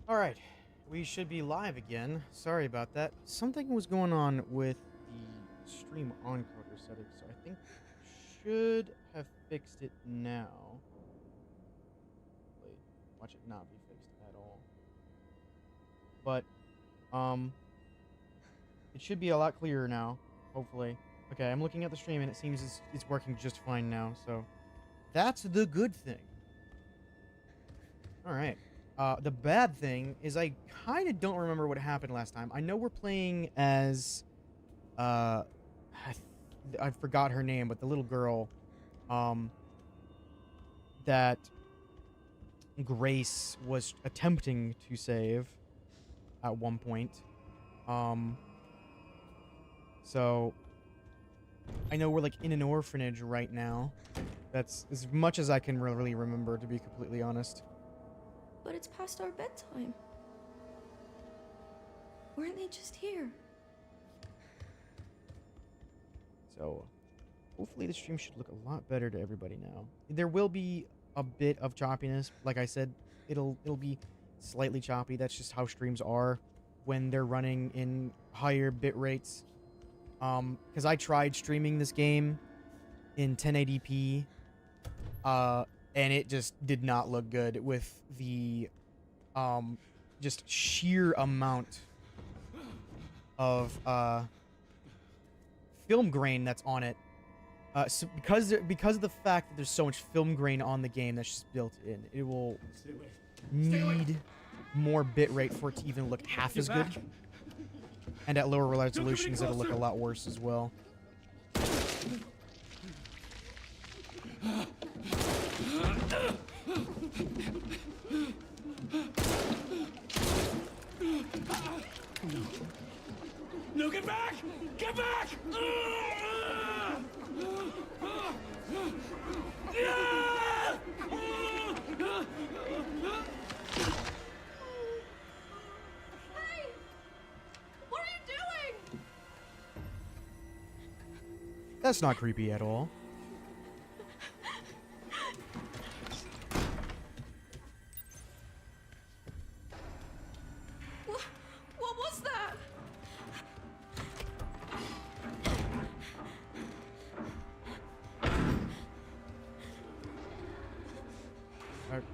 Alright, we should be live again. Sorry about that. Something was going on with the stream encoder settings, so I think should have fixed it now. Wait, watch it not be fixed at all. But, it should be a lot clearer now, hopefully. Okay, I'm looking at the stream and it seems it's working just fine now, so that's the good thing. Alright. The bad thing is I kind of don't remember what happened last time. I know we're playing as, I forgot her name, but the little girl, that Grace was attempting to save at one point. So I know we're like in an orphanage right now. That's as much as I can really remember, to be completely honest. But it's past our bedtime. Weren't they just here? So, hopefully the stream should look a lot better to everybody now. There will be a bit of choppiness. Like I said, it'll be slightly choppy. That's just how streams are when they're running in higher bit rates. Because I tried streaming this game in 1080p, and it just did not look good with the, just sheer amount of, film grain that's on it. So because of the fact that there's so much film grain on the game that's just built in, it will need more bitrate for it to even look half as good. And at lower resolutions, it'll look a lot worse as well. No, get back! Get back! Hey! What are you doing? That's not creepy at all. What was that?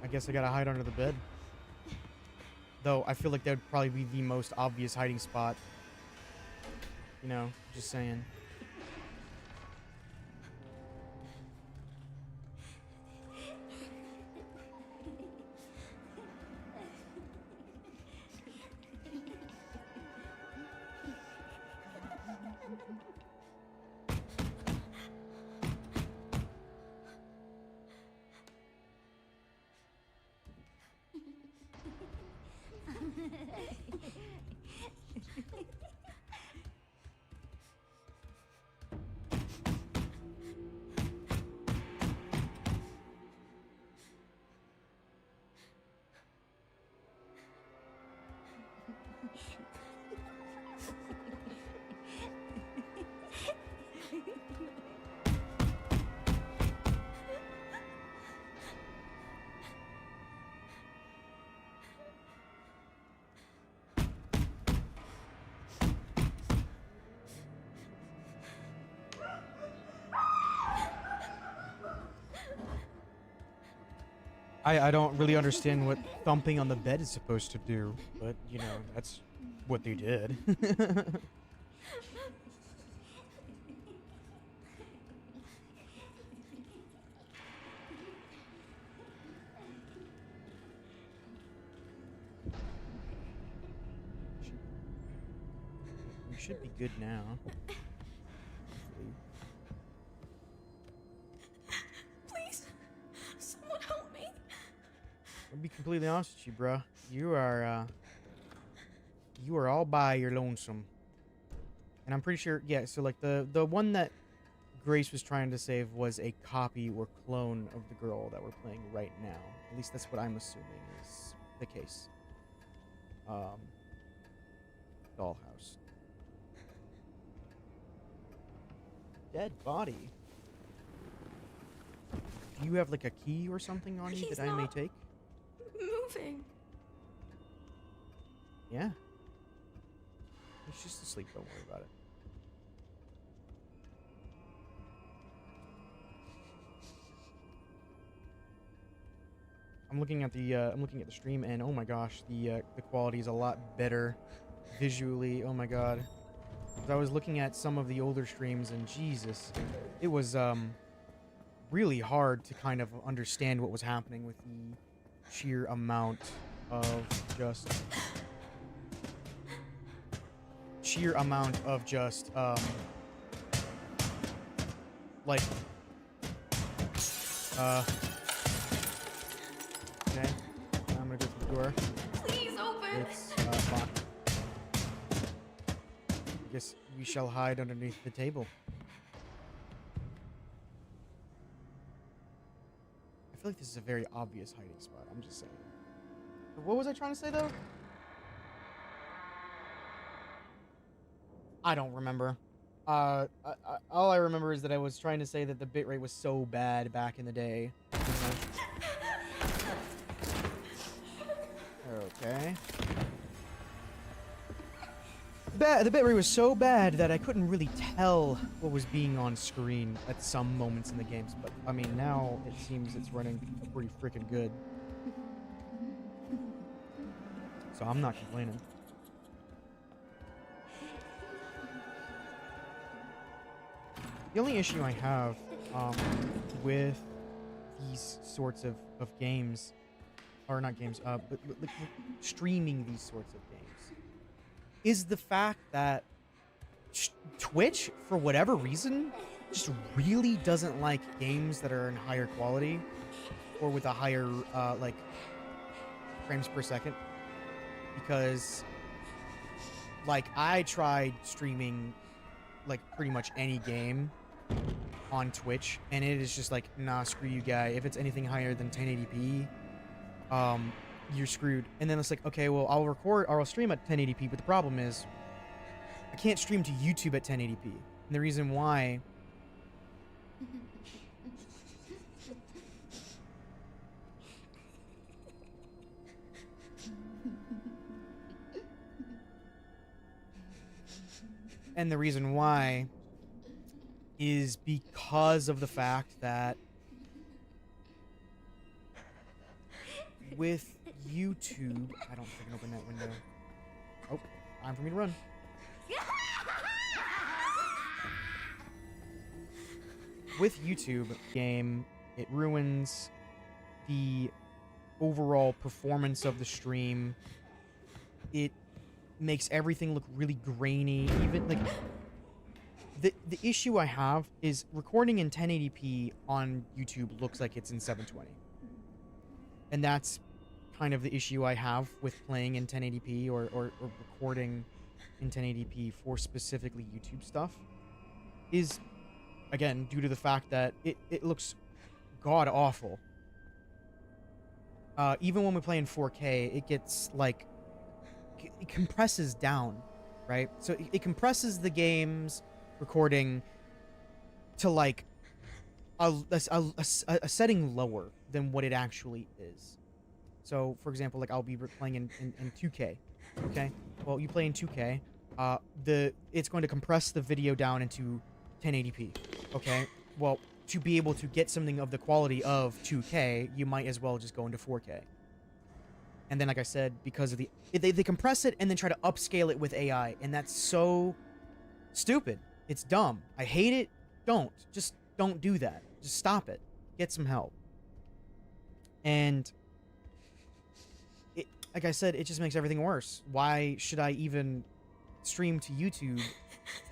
I guess I gotta hide under the bed. Though, I feel like that would probably be the most obvious hiding spot. You know, just saying. I don't really understand what thumping on the bed is supposed to do, but, you know, that's what they did. We should be good now. Please, someone help me. I'll be completely honest with you, bruh. You are all by your lonesome. And I'm pretty sure, yeah, so like the one that Grace was trying to save was a copy or clone of the girl that we're playing right now. At least that's what I'm assuming is the case. Dollhouse. Dead body. Do you have like a key or something on you He's that I may not take? moving. Yeah. He's just asleep. Don't worry about it. I'm looking at the stream, and oh my gosh, the quality is a lot better visually. Oh my god. 'Cause I was looking at some of the older streams, and Jesus, it was really hard to kind of understand what was happening with the sheer amount of just like okay, I'm gonna go through the door. Please open. It's locked. I guess we shall hide underneath the table. I feel like this is a very obvious hiding spot. I'm just saying. What was I trying to say though? I don't remember. All I remember is that I was trying to say that the bitrate was so bad back in the day. Okay. The bitrate was so bad that I couldn't really tell what was being on screen at some moments in the games. But, I mean, now it seems it's running pretty freaking good. So I'm not complaining. The only issue I have with these sorts of games, or not games, but streaming these sorts of games, is the fact that Twitch, for whatever reason, just really doesn't like games that are in higher quality or with a higher like frames per second, because like I tried streaming like pretty much any game on Twitch, and it is just like, nah, screw you, guy. If it's anything higher than 1080p, you're screwed. And then it's like, okay, well, I'll record or I'll stream at 1080p, but the problem is I can't stream to YouTube at 1080p. And the reason why is because of the fact that with YouTube, I don't think I can open that window. Oh, time for me to run. With YouTube game, it ruins the overall performance of the stream. It makes everything look really grainy. Even like the issue I have is recording in 1080p on YouTube looks like it's in 720. And that's kind of the issue I have with playing in 1080p or recording in 1080p for specifically YouTube stuff, is again due to the fact that it looks god awful. Even when we play in 4K, it gets like it compresses down, right? So it compresses the game's recording to like a setting lower than what it actually is. So, for example, like I'll be playing in 2K. Okay, well, you play in 2K. It's going to compress the video down into 1080p. Okay, well, to be able to get something of the quality of 2K, you might as well just go into 4K. And then, like I said, because of they compress it and then try to upscale it with AI, and that's so stupid. It's dumb. I hate it. Just don't do that. Just stop it. Get some help. And like I said, it just makes everything worse. Why should I even stream to YouTube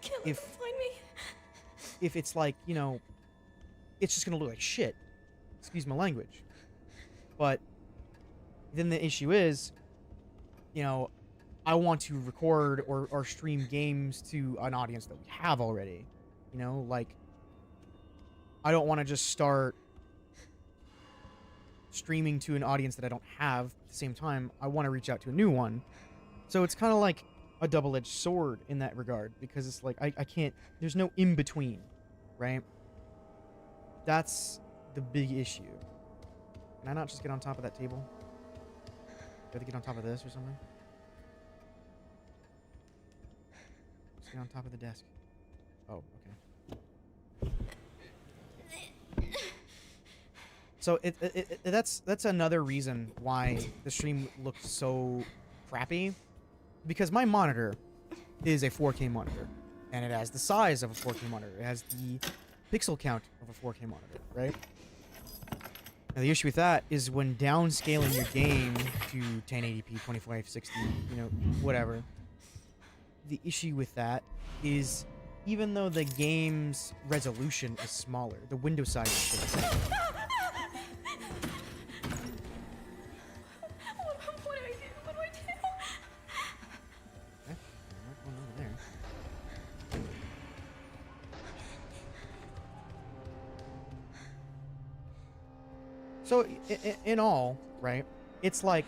Can't let them find me. if it's like, you know, it's just gonna look like shit. Excuse my language. But then the issue is, you know, I want to record or stream games to an audience that we have already. You know, like, I don't want to just start streaming to an audience that I don't have at the same time. I want to reach out to a new one. So it's kind of like a double-edged sword in that regard, because it's like I can't, there's no in-between, right? That's the big issue. Can I not just get on top of that table? Do I have to get on top of this or something? Get on top of the desk. Oh, okay. So that's another reason why the stream looked so crappy, because my monitor is a 4K monitor, and it has the size of a 4K monitor. It has the pixel count of a 4K monitor, right? Now the issue with that is when downscaling your game to 1080p, 2560, you know, whatever. The issue with that is even though the game's resolution is smaller, the window size is still the same. What do I do? What do I do? Okay, not going over there. So, in all, right, it's like...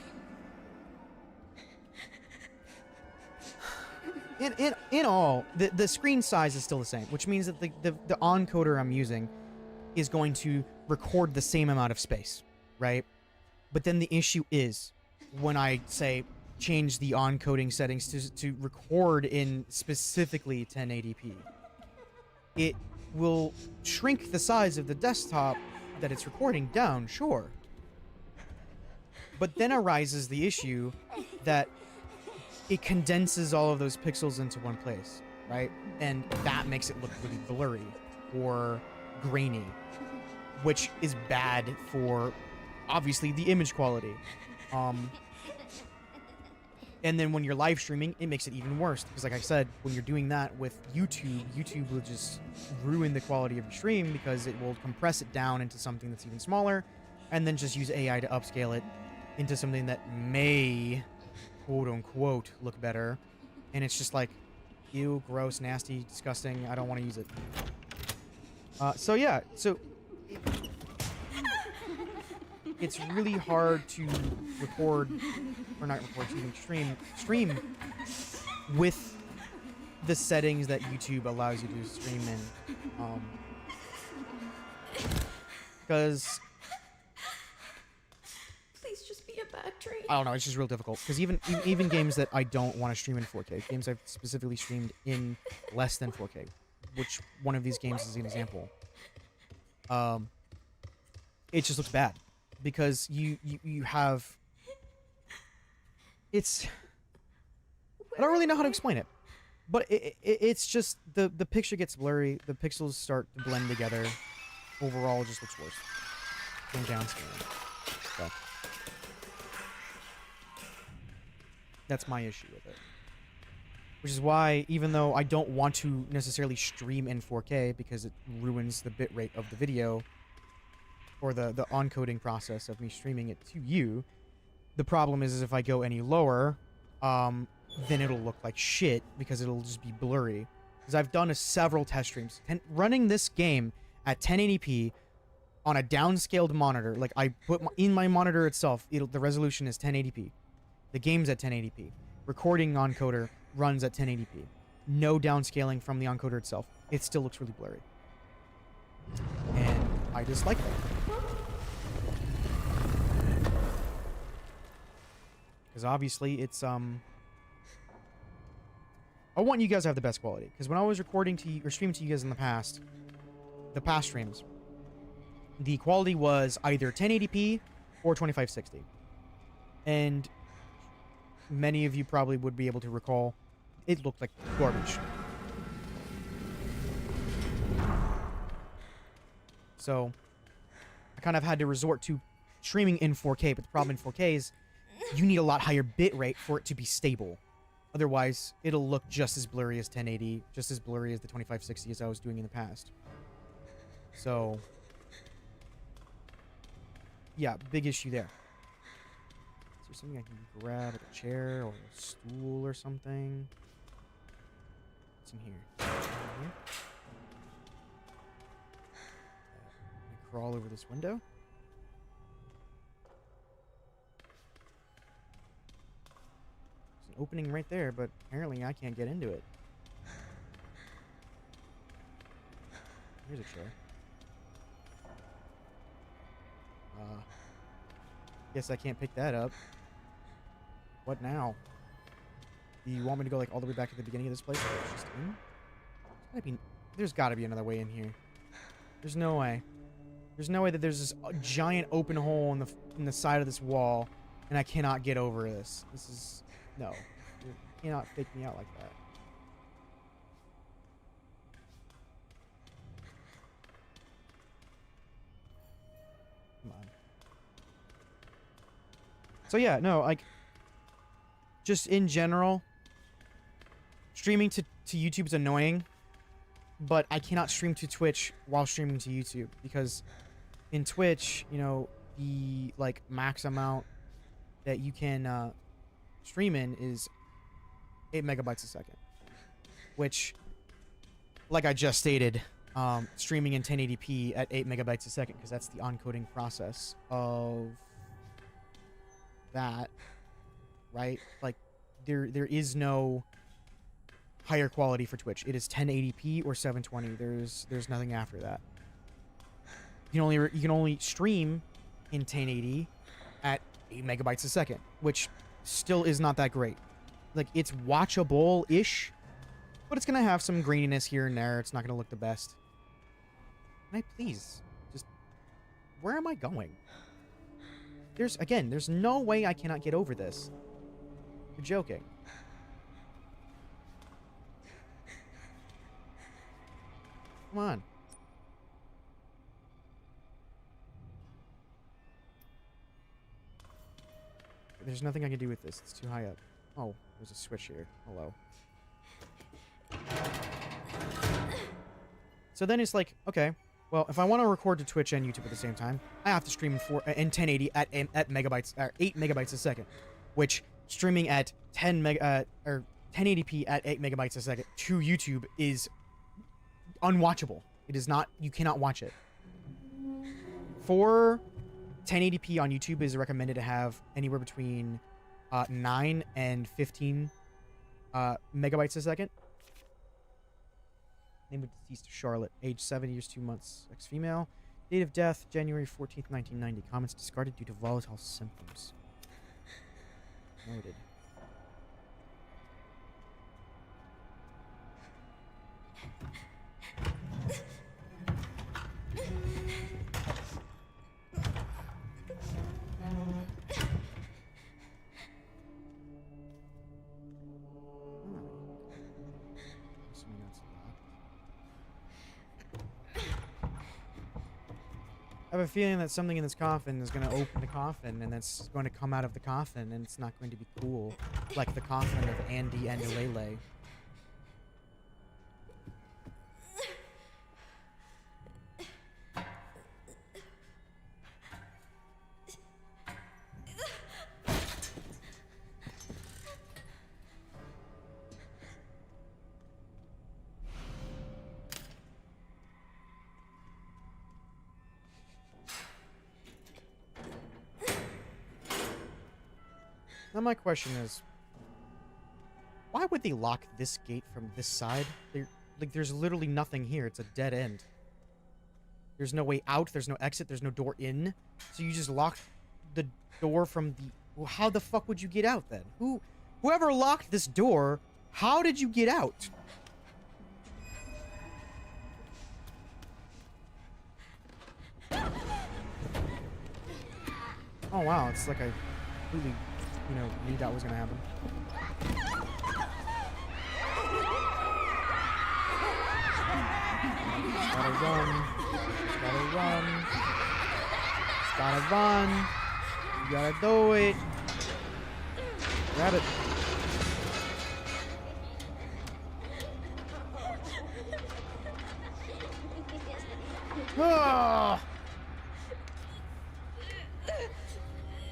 In all, the screen size is still the same, which means that the encoder I'm using is going to record the same amount of space, right? But then the issue is, when I, say, change the encoding settings to record in specifically 1080p, it will shrink the size of the desktop that it's recording down, sure. But then arises the issue that it condenses all of those pixels into one place, right? And that makes it look really blurry or grainy, which is bad for, obviously, the image quality. And then when you're live streaming, it makes it even worse. Because like I said, when you're doing that with YouTube, YouTube will just ruin the quality of your stream because it will compress it down into something that's even smaller and then just use AI to upscale it into something that may, quote unquote, look better. And it's just like, ew, gross, nasty, disgusting. I don't want to use it. So yeah, so it's really hard to record, or not record, excuse me, stream with the settings that YouTube allows you to stream in. Because Please just be a bad dream. I don't know, it's just real difficult. Because even games that I don't want to stream in 4K, games I've specifically streamed in less than 4K, which one of these games is an example. It just looks bad because you have. It's. I don't really know how to explain it, but it's just the picture gets blurry. The pixels start to blend together. Overall, it just looks worse than downscaling. So that's my issue with it. Which is why, even though I don't want to necessarily stream in 4K because it ruins the bitrate of the video or the encoding process of me streaming it to you, the problem is if I go any lower, then it'll look like shit because it'll just be blurry. Because I've done several test streams. And running this game at 1080p on a downscaled monitor, like I put in my monitor itself, the resolution is 1080p. The game's at 1080p. Recording encoder runs at 1080p. No downscaling from the encoder itself. It still looks really blurry. And I dislike that. Because obviously it's, I want you guys to have the best quality. Because when I was recording to you, or streaming to you guys in the past streams, the quality was either 1080p or 2560. And many of you probably would be able to recall it looked like garbage. So I kind of had to resort to streaming in 4K, but the problem in 4K is you need a lot higher bit rate for it to be stable. Otherwise, it'll look just as blurry as 1080, just as blurry as the 2560 as I was doing in the past. So yeah, big issue there. Is there something I can grab, like a chair or a stool or something? What's in here? In here? I crawl over this window. There's an opening right there, but apparently I can't get into it. Here's a chair. Guess I can't pick that up. What now? Do you want me to go like all the way back to the beginning of this place? Or just in? There's gotta be another way in here. There's no way. There's no way that there's this giant open hole in the side of this wall, and I cannot get over this. This is no. You cannot fake me out like that. Come on. So yeah, no, like, just in general, streaming to YouTube is annoying, but I cannot stream to Twitch while streaming to YouTube, because in Twitch, you know, the, like, max amount that you can stream in is 8 megabytes a second, which, like I just stated, streaming in 1080p at 8 megabytes a second, because that's the encoding process of that, right? Like, there is no higher quality for Twitch. It is 1080p or 720. There's nothing after that. You can only stream in 1080 at 8 megabytes a second, which still is not that great. Like, it's watchable-ish, but it's gonna have some graininess here and there. It's not gonna look the best. Can I please just... Where am I going? There's no way I cannot get over this. You're joking. Come on. There's nothing I can do with this. It's too high up. Oh, there's a switch here. Hello. So then it's like, okay, well, if I want to record to Twitch and YouTube at the same time, I have to stream in 1080 at megabytes, or 8 megabytes a second, which streaming at 1080p at 8 megabytes a second to YouTube is unwatchable. It is not, you cannot watch it. For 1080p on YouTube is recommended to have anywhere between 9 and 15 megabytes a second. Name of deceased Charlotte, age 7 years 2 months, ex-female. Date of death January 14th, 1990. Comments discarded due to volatile symptoms. Noted. I have a feeling that something in this coffin is going to open the coffin, and that's going to come out of the coffin, and it's not going to be cool, like the coffin of Andy and Lele. Now my question is, why would they lock this gate from this side? Like, there's literally nothing here. It's a dead end. There's no way out. There's no exit. There's no door in. So you just locked the door from the... Well, how the fuck would you get out then? Whoever locked this door, how did you get out? Oh wow, it's like I completely... You know, knew that was gonna happen. Gotta run. Gotta run. Gotta run. You gotta do it. Grab it. Oh!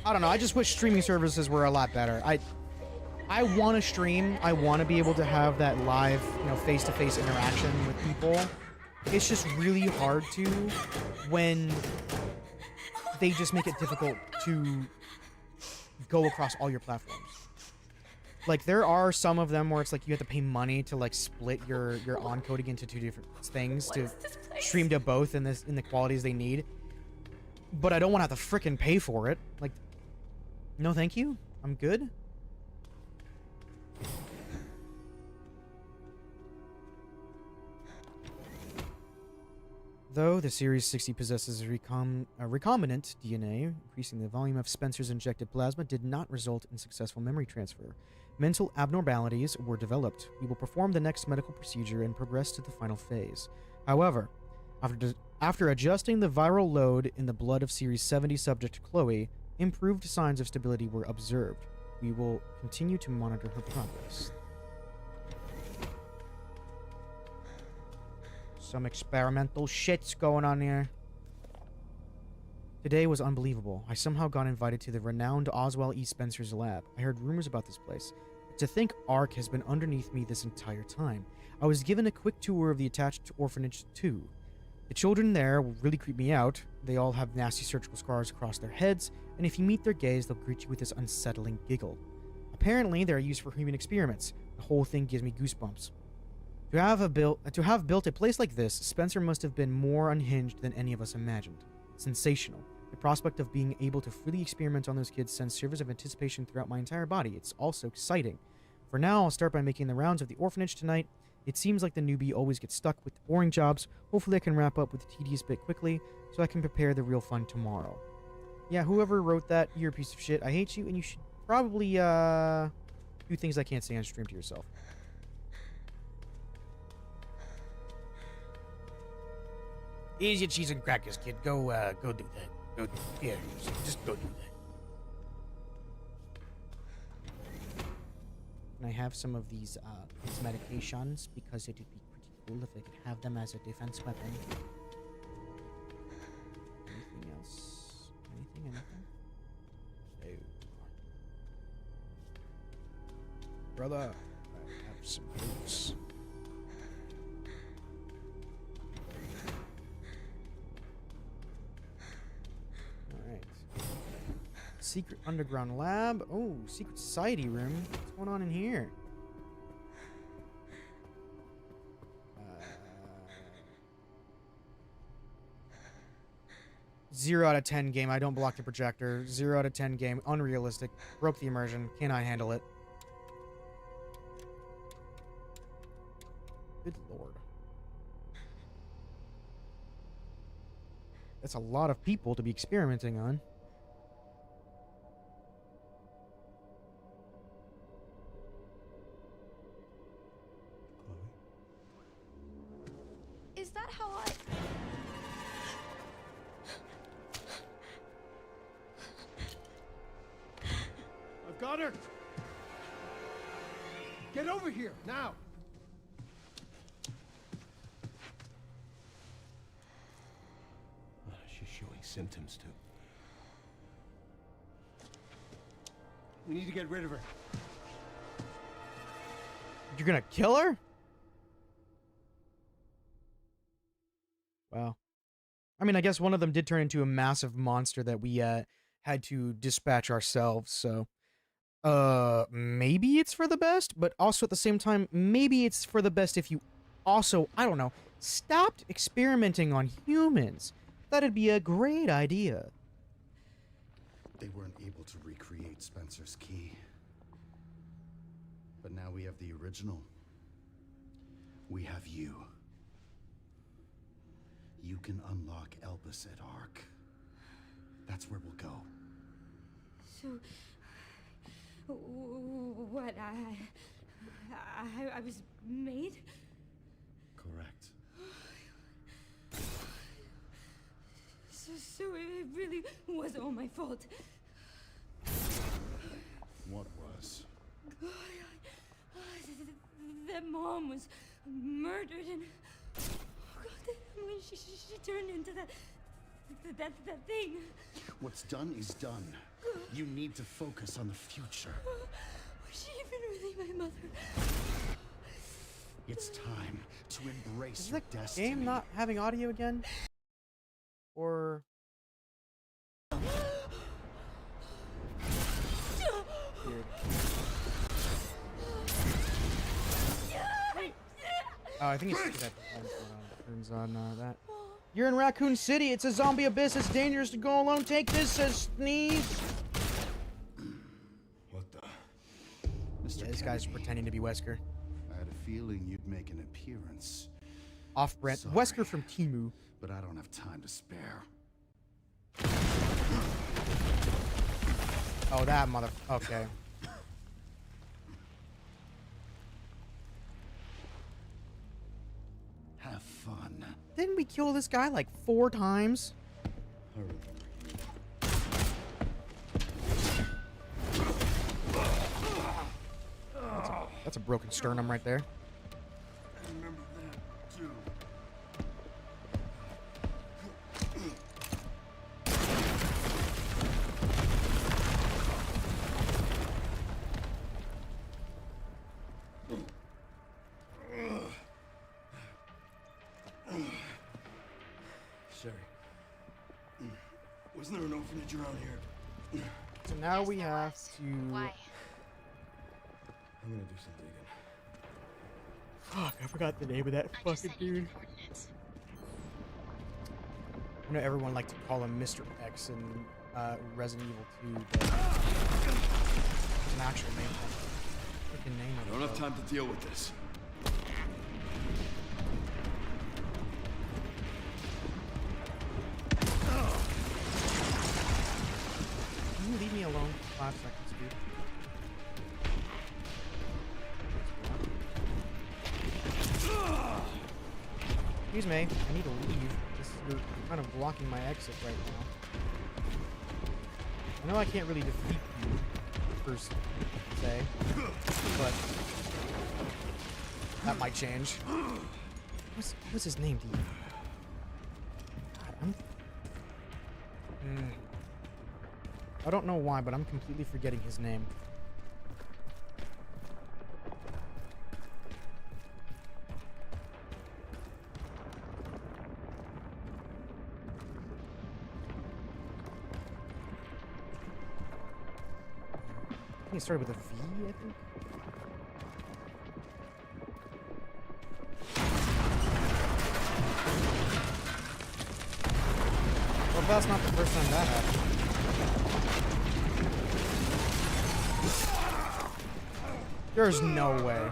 I don't know. I just wish streaming services were a lot better. I want to stream. I want to be able to have that live, you know, face-to-face interaction with people. It's just really hard to when they just make it difficult to go across all your platforms. Like, there are some of them where it's like you have to pay money to like split your encoding into two different things to stream to both in the qualities they need. But I don't want to have to frickin' pay for it. Like, no thank you. I'm good. Though the Series 60 possesses recombinant DNA, increasing the volume of Spencer's injected plasma did not result in successful memory transfer. Mental abnormalities were developed. We will perform the next medical procedure and progress to the final phase. However, after adjusting the viral load in the blood of Series 70 subject Chloe, improved signs of stability were observed. We will continue to monitor her progress. Some experimental shit's going on here. Today was unbelievable. I somehow got invited to the renowned Oswald E. Spencer's lab. I heard rumors about this place. But to think ARC has been underneath me this entire time. I was given a quick tour of the attached orphanage too. The children there really creep me out. They all have nasty surgical scars across their heads, and if you meet their gaze, they'll greet you with this unsettling giggle. Apparently, they're used for human experiments. The whole thing gives me goosebumps. To have built a place like this, Spencer must have been more unhinged than any of us imagined. Sensational. The prospect of being able to freely experiment on those kids sends shivers of anticipation throughout my entire body. It's also exciting. For now, I'll start by making the rounds of the orphanage tonight. It seems like the newbie always gets stuck with the boring jobs. Hopefully I can wrap up with the tedious bit quickly, so I can prepare the real fun tomorrow. Yeah, whoever wrote that, you're a piece of shit. I hate you, and you should probably, do things I can't say on stream to yourself. Here's your cheese and crackers, kid. Go do that. Go do that. Here, just go do that. Can I have some of these medications? Because it would be pretty cool if I could have them as a defense weapon. Anything else? Anything? No. Brother, I have some boots. Secret underground lab. Oh, secret society room. What's going on in here? 0 out of 10 game. I don't block the projector. 0 out of 10 game. Unrealistic. Broke the immersion. Cannot handle it. Good lord. That's a lot of people to be experimenting on. Is that how I... I've got her! Get over here, now! She's showing symptoms, too. We need to get rid of her. You're gonna kill her? Wow. I mean, I guess one of them did turn into a massive monster that we had to dispatch ourselves, so maybe it's for the best, but also at the same time, maybe it's for the best if you also, I don't know, stopped experimenting on humans. That'd be a great idea. They weren't able to recreate Spencer's key. But now we have the original. We have you. You can unlock Elpis at Ark. That's where we'll go. So... what, I was made? Correct. So it really was all my fault. What was? That mom was murdered and... when she turned into that thing. What's done is done. You need to focus on the future. Was she even really my mother? It's time to embrace Is your the destiny. game not having audio again? Or... Weird. Oh, I think it's because that turns on that. You're in Raccoon City. It's a zombie abyss. It's dangerous to go alone. Take this, says Sneeze. What the? Mr. Yeah, this guy's Kennedy, pretending to be Wesker. I had a feeling you'd make an appearance. off-brand. Sorry. Wesker from Timu. But I don't have time to spare. Oh, that mother... Okay. Have fun. Didn't we kill this guy like 4 times? That's a broken sternum right there. I remember that, too. Sherry. Wasn't there an orphanage around here? So now we have to... Why? I'm gonna do some digging. Fuck, I forgot the name of that fucking dude. I know everyone liked to call him Mr. X in Resident Evil 2, but it's an actual name. Freaking name. I don't have time to deal with this. Can you leave me alone for 5 seconds, dude? Excuse me, I need to leave. You're kind of blocking my exit right now. I know I can't really defeat you, per se, but that might change. What's his name, dude? God, I don't know why, but I'm completely forgetting his name. I think it started with a V, I think. Well, that's not the first time that happened. There's no way.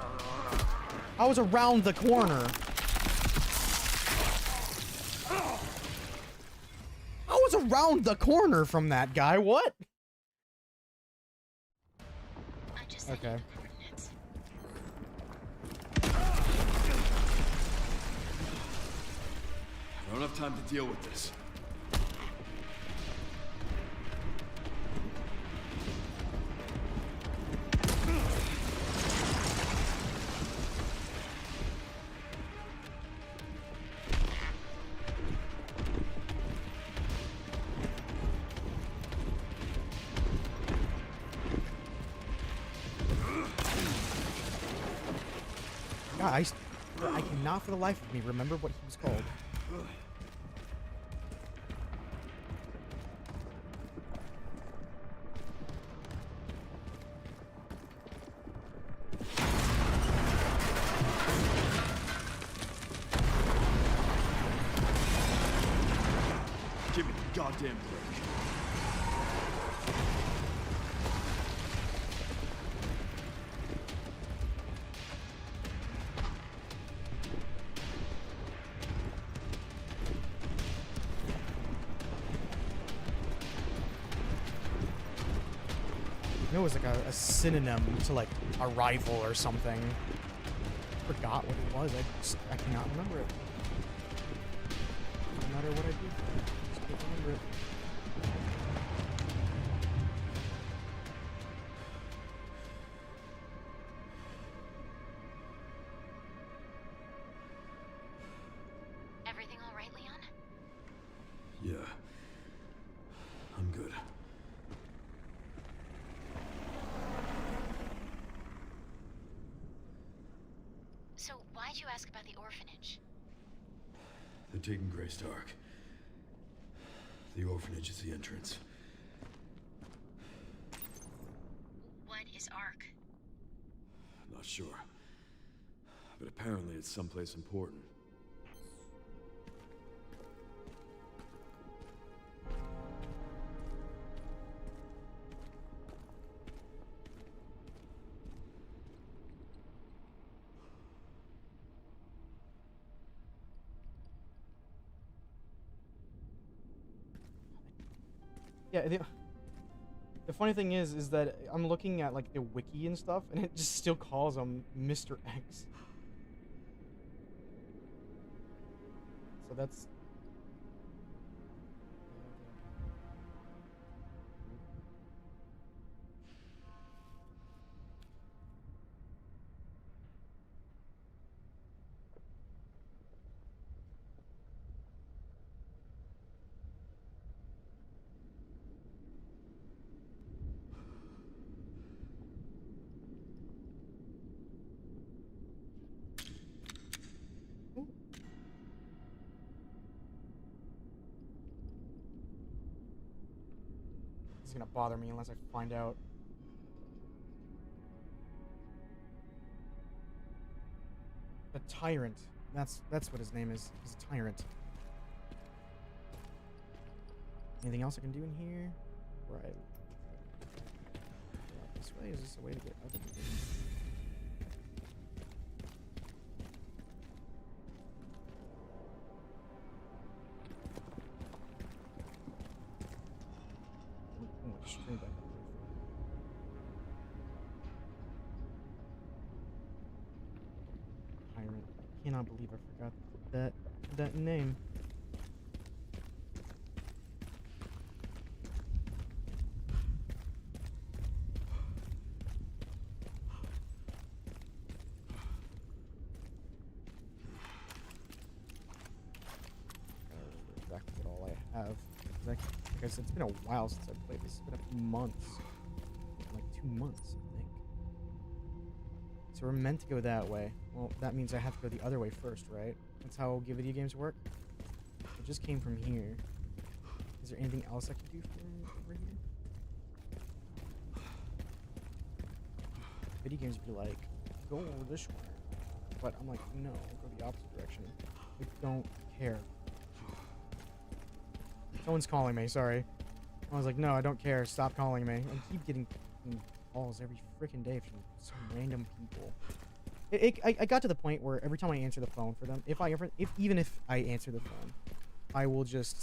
I was around the corner. I was around the corner from that guy. What? Okay. I don't have time to deal with this. God, I cannot for the life of me remember what he was called. Give me the goddamn break. I know it was like a synonym to like a rival or something. Forgot what it was. I cannot remember it. No matter what I do, I just can't remember it. Everything all right, Leon? Yeah. I'm good. So why'd you ask about the orphanage? They're taking Grace to Ark. The orphanage is the entrance. What is Ark? Not sure. But apparently it's someplace important. Yeah, the funny thing is that I'm looking at like the wiki and stuff, and it just still calls him Mr. X. So that's. This is gonna bother me unless I find out. A tyrant. That's what his name is. He's a tyrant. Anything else I can do in here? Right. This way? Is this a way to get out of the thing? Oh, straight back up. Tyrant. I cannot believe I forgot that name. Exactly what all I have. Like I said, it's been a while since I played this. It's been a few months. Like 2 months, I think. So we're meant to go that way. Well, that means I have to go the other way first, right? That's how video games work. It just came from here. Is there anything else I can do from over here? Video games would be like, go over this way. But I'm like, no, go the opposite direction. I don't care. Someone's calling me, sorry. I was like, no, I don't care. Stop calling me. I keep getting calls every freaking day from some random people. I got to the point where every time I answer the phone for them, even if I answer the phone, I will just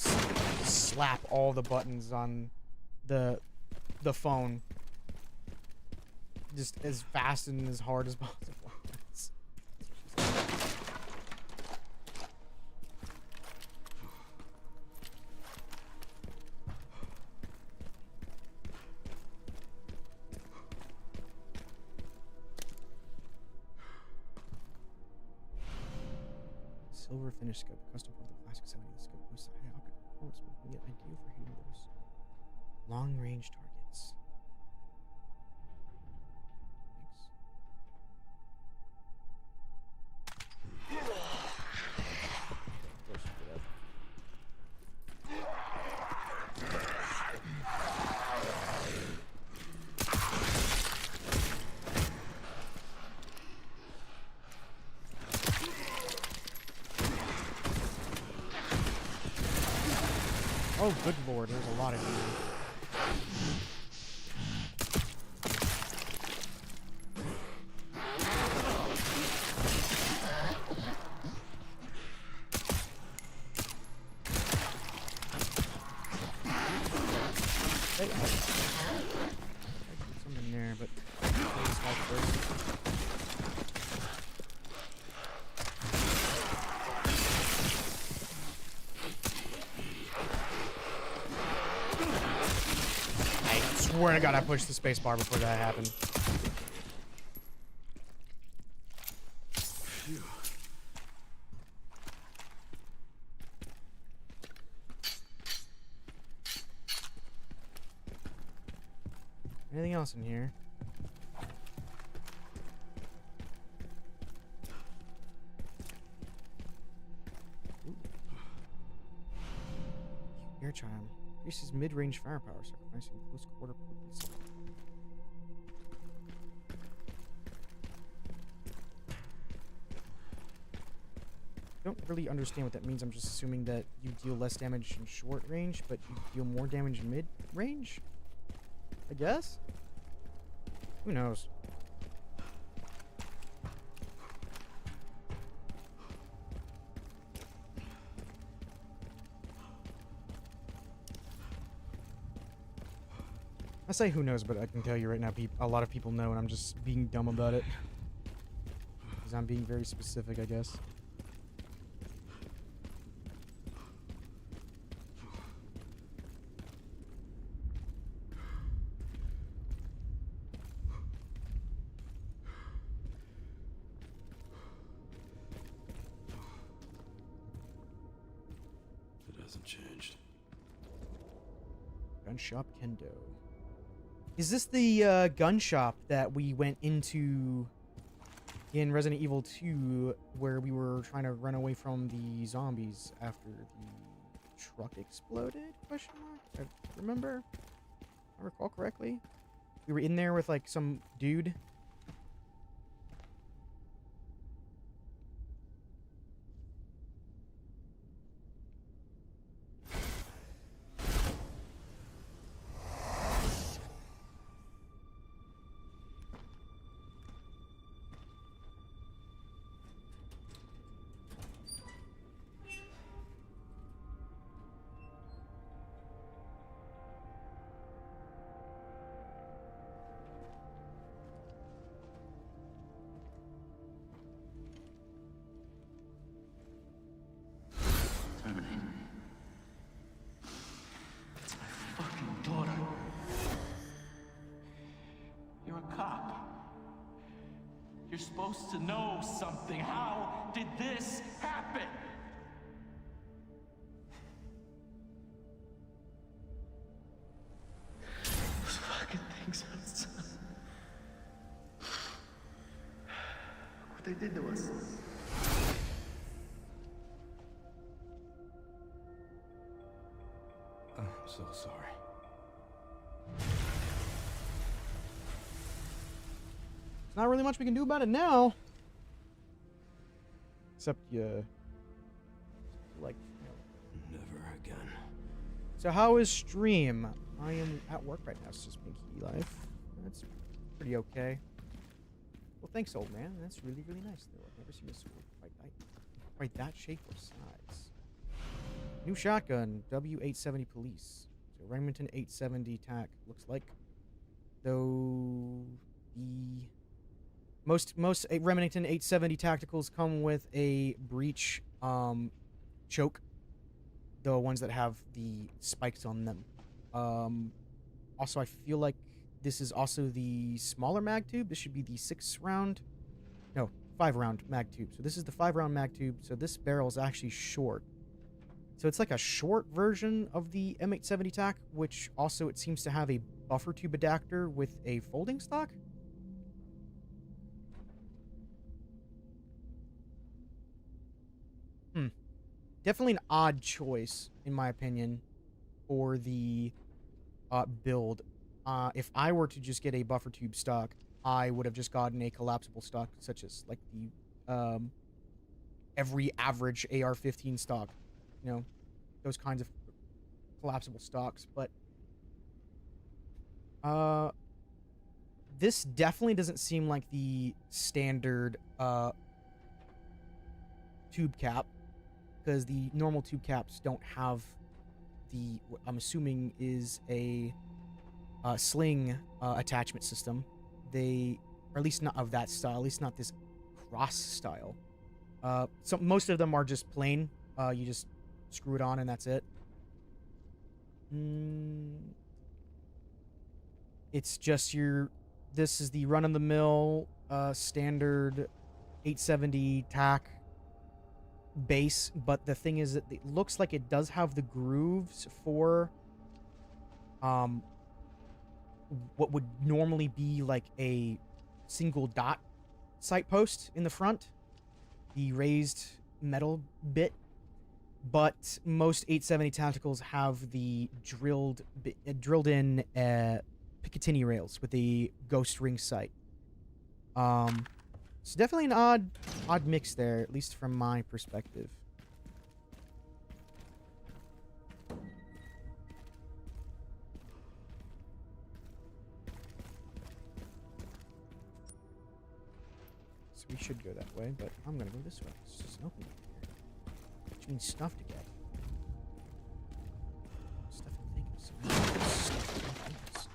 slap all the buttons on the phone just as fast and as hard as possible. Silver finished scope, custom for the classic 70. The scope boasts high optical performance, making it ideal for hitting those long-range targets. Thanks. Oh, good lord, there's a lot of you. Hey, I put something there, but please help first. I swear to God, I pushed the space bar before that happened. Phew. Anything else in here? Ooh. Air chime. Increases mid-range firepower, sacrificing close quarter potency. I don't really understand what that means. I'm just assuming that you deal less damage in short range, but you deal more damage in mid-range? I guess? Who knows? I say who knows, but I can tell you right now, a lot of people know, and I'm just being dumb about it. Because I'm being very specific, I guess. It hasn't changed. Gun shop Kendo. Is this the gun shop that we went into in Resident Evil 2 where we were trying to run away from the zombies after the truck exploded? Question mark? I remember. If I recall correctly. We were in there with like some dude. Terminate. That's my fucking daughter. You're a cop. You're supposed to know something. How did this happen? Those fucking things outside. What they did to us. I'm so sorry. There's not really much we can do about it now. Except, like, Never again. So how is stream? I am at work right now, so Pinky Life. That's pretty okay. Well, thanks, old man. That's really, really nice, though. I've never seen a sword quite that shape or size. New shotgun, W870 Police. So Remington 870 TAC looks like. Though the most Remington 870 tacticals come with a breech choke. The ones that have the spikes on them. Also, I feel like this is also the smaller mag tube. This should be the 5-round mag tube. So this is the 5-round mag tube. So this barrel is actually short. So it's like a short version of the M870 TAC, which also it seems to have a buffer tube adapter with a folding stock. Definitely an odd choice, in my opinion, for the build. If I were to just get a buffer tube stock, I would have just gotten a collapsible stock, such as like the every average AR-15 stock, you know, those kinds of collapsible stocks. But this definitely doesn't seem like the standard tube cap, because the normal tube caps don't have the, what I'm assuming is a sling attachment system. They, or at least not of that style, at least not this cross style. So most of them are just plain. You just screw it on and that's it. It's just this is the run-of-the-mill standard 870 TAC base, but the thing is that it looks like it does have the grooves for what would normally be like a single dot sight post in the front, the raised metal bit, but most 870 tacticals have the drilled in Picatinny rails with the ghost ring sight. It's definitely an odd mix there, at least from my perspective. So we should go that way, but I'm gonna go this way. It's just an opening here, which means stuff to get. Stuff and things. Stuff and things.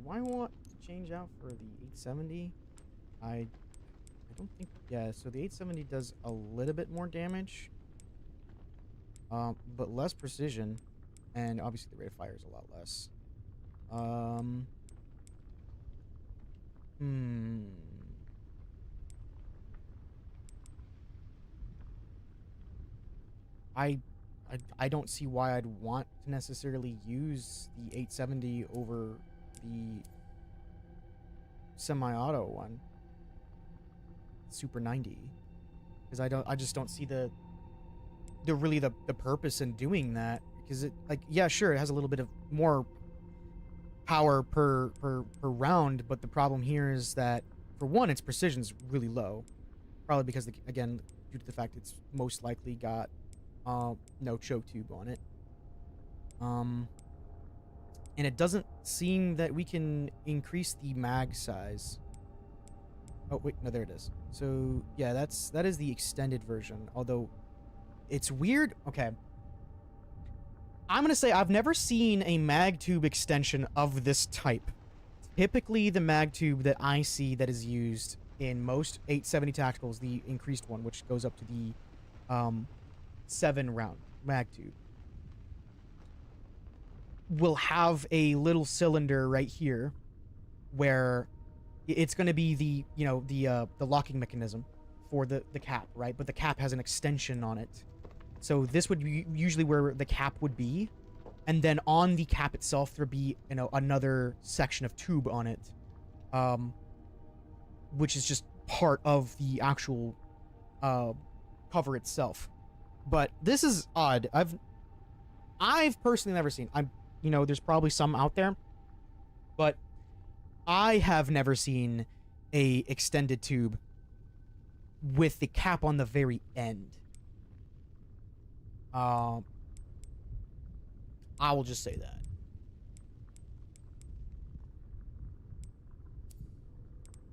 do I want to change out for the 870? I don't think... Yeah, so the 870 does a little bit more damage. But less precision. And obviously the rate of fire is a lot less. I don't see why I'd want to necessarily use the 870 over the semi-auto one, Super 90, because I just don't see the purpose in doing that, because it, like, yeah, sure, it has a little bit of more power per round, but the problem here is that, for one, its precision's really low, probably because, again, due to the fact it's most likely got no choke tube on it. And it doesn't seem that we can increase the mag size. Oh, wait, no, there it is. So, yeah, that is the extended version, although it's weird. Okay. I'm going to say I've never seen a mag tube extension of this type. Typically, the mag tube that I see that is used in most 870 tacticals, the increased one, which goes up to the 7-round mag tube, will have a little cylinder right here where it's going to be the, you know, the locking mechanism for the cap, right? But the cap has an extension on it. So this would be usually where the cap would be. And then on the cap itself, there'd be, you know, another section of tube on it, which is just part of the actual cover itself. But this is odd. I've personally never seen. You know, there's probably some out there, but I have never seen a extended tube with the cap on the very end. I will just say that.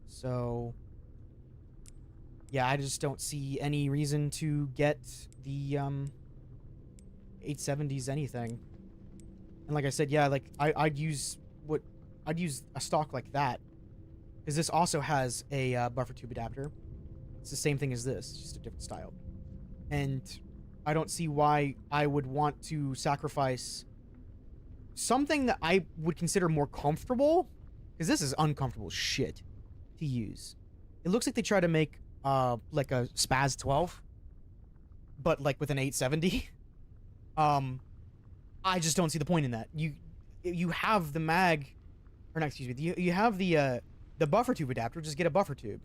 So, yeah, I just don't see any reason to get the 870s anything. And like I said, yeah, like I'd use a stock like that, because this also has a buffer tube adapter. It's the same thing as this, just a different style. And I don't see why I would want to sacrifice something that I would consider more comfortable, because this is uncomfortable shit to use. It looks like they try to make like a Spaz 12, but like with an 870. I just don't see the point in that. You have the mag, or not, excuse me, you have the buffer tube adapter. Just get a buffer tube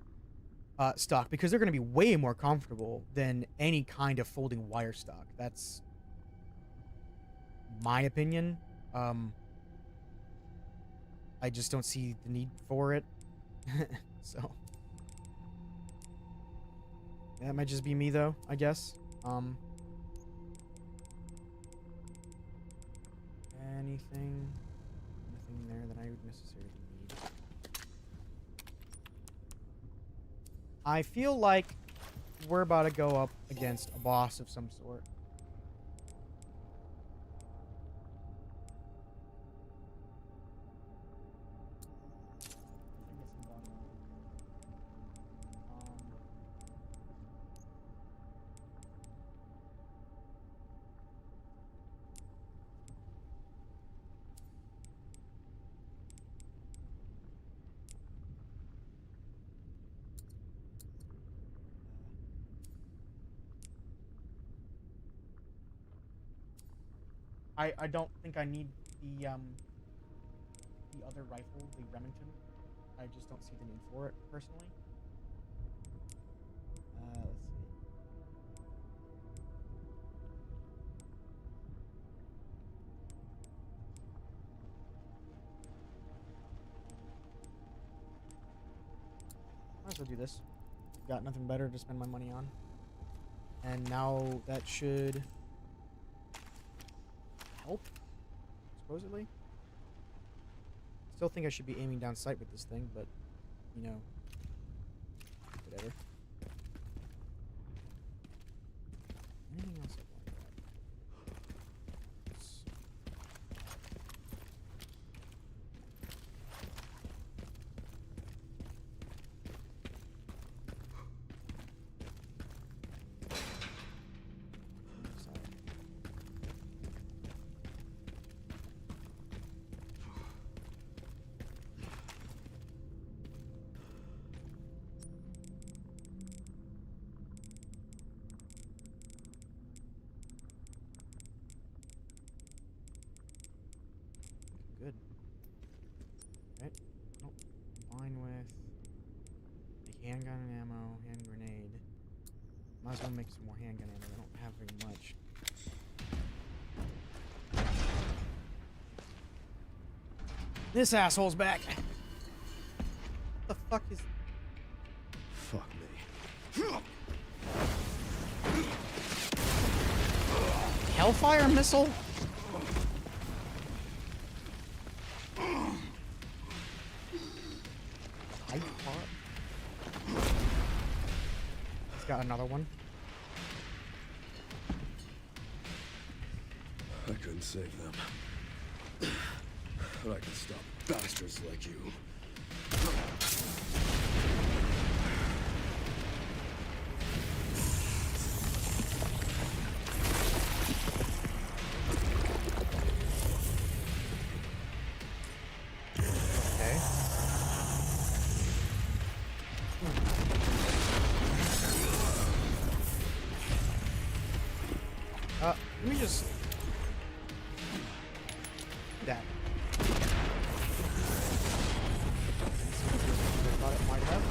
stock, because they're going to be way more comfortable than any kind of folding wire stock. That's my opinion. I just don't see the need for it. So that might just be me, though, I guess. Anything there that I would necessarily need. I feel like we're about to go up against a boss of some sort. I don't think I need the other rifle, the Remington. I just don't see the need for it, personally. Let's see. Might as well do this. Got nothing better to spend my money on. And now that should help, supposedly. Still think I should be aiming down sight with this thing, but, you know, whatever. Anything else I want to grab? Okay. Oh, combine with make handgun and ammo, hand grenade. Might as well make some more handgun ammo. I don't have very much. This asshole's back. What the fuck is... Fuck me. Hellfire missile? Hype part? He's got another one. I couldn't save them. But I can stop bastards like you. Okay. Let me just... that. I thought it might have.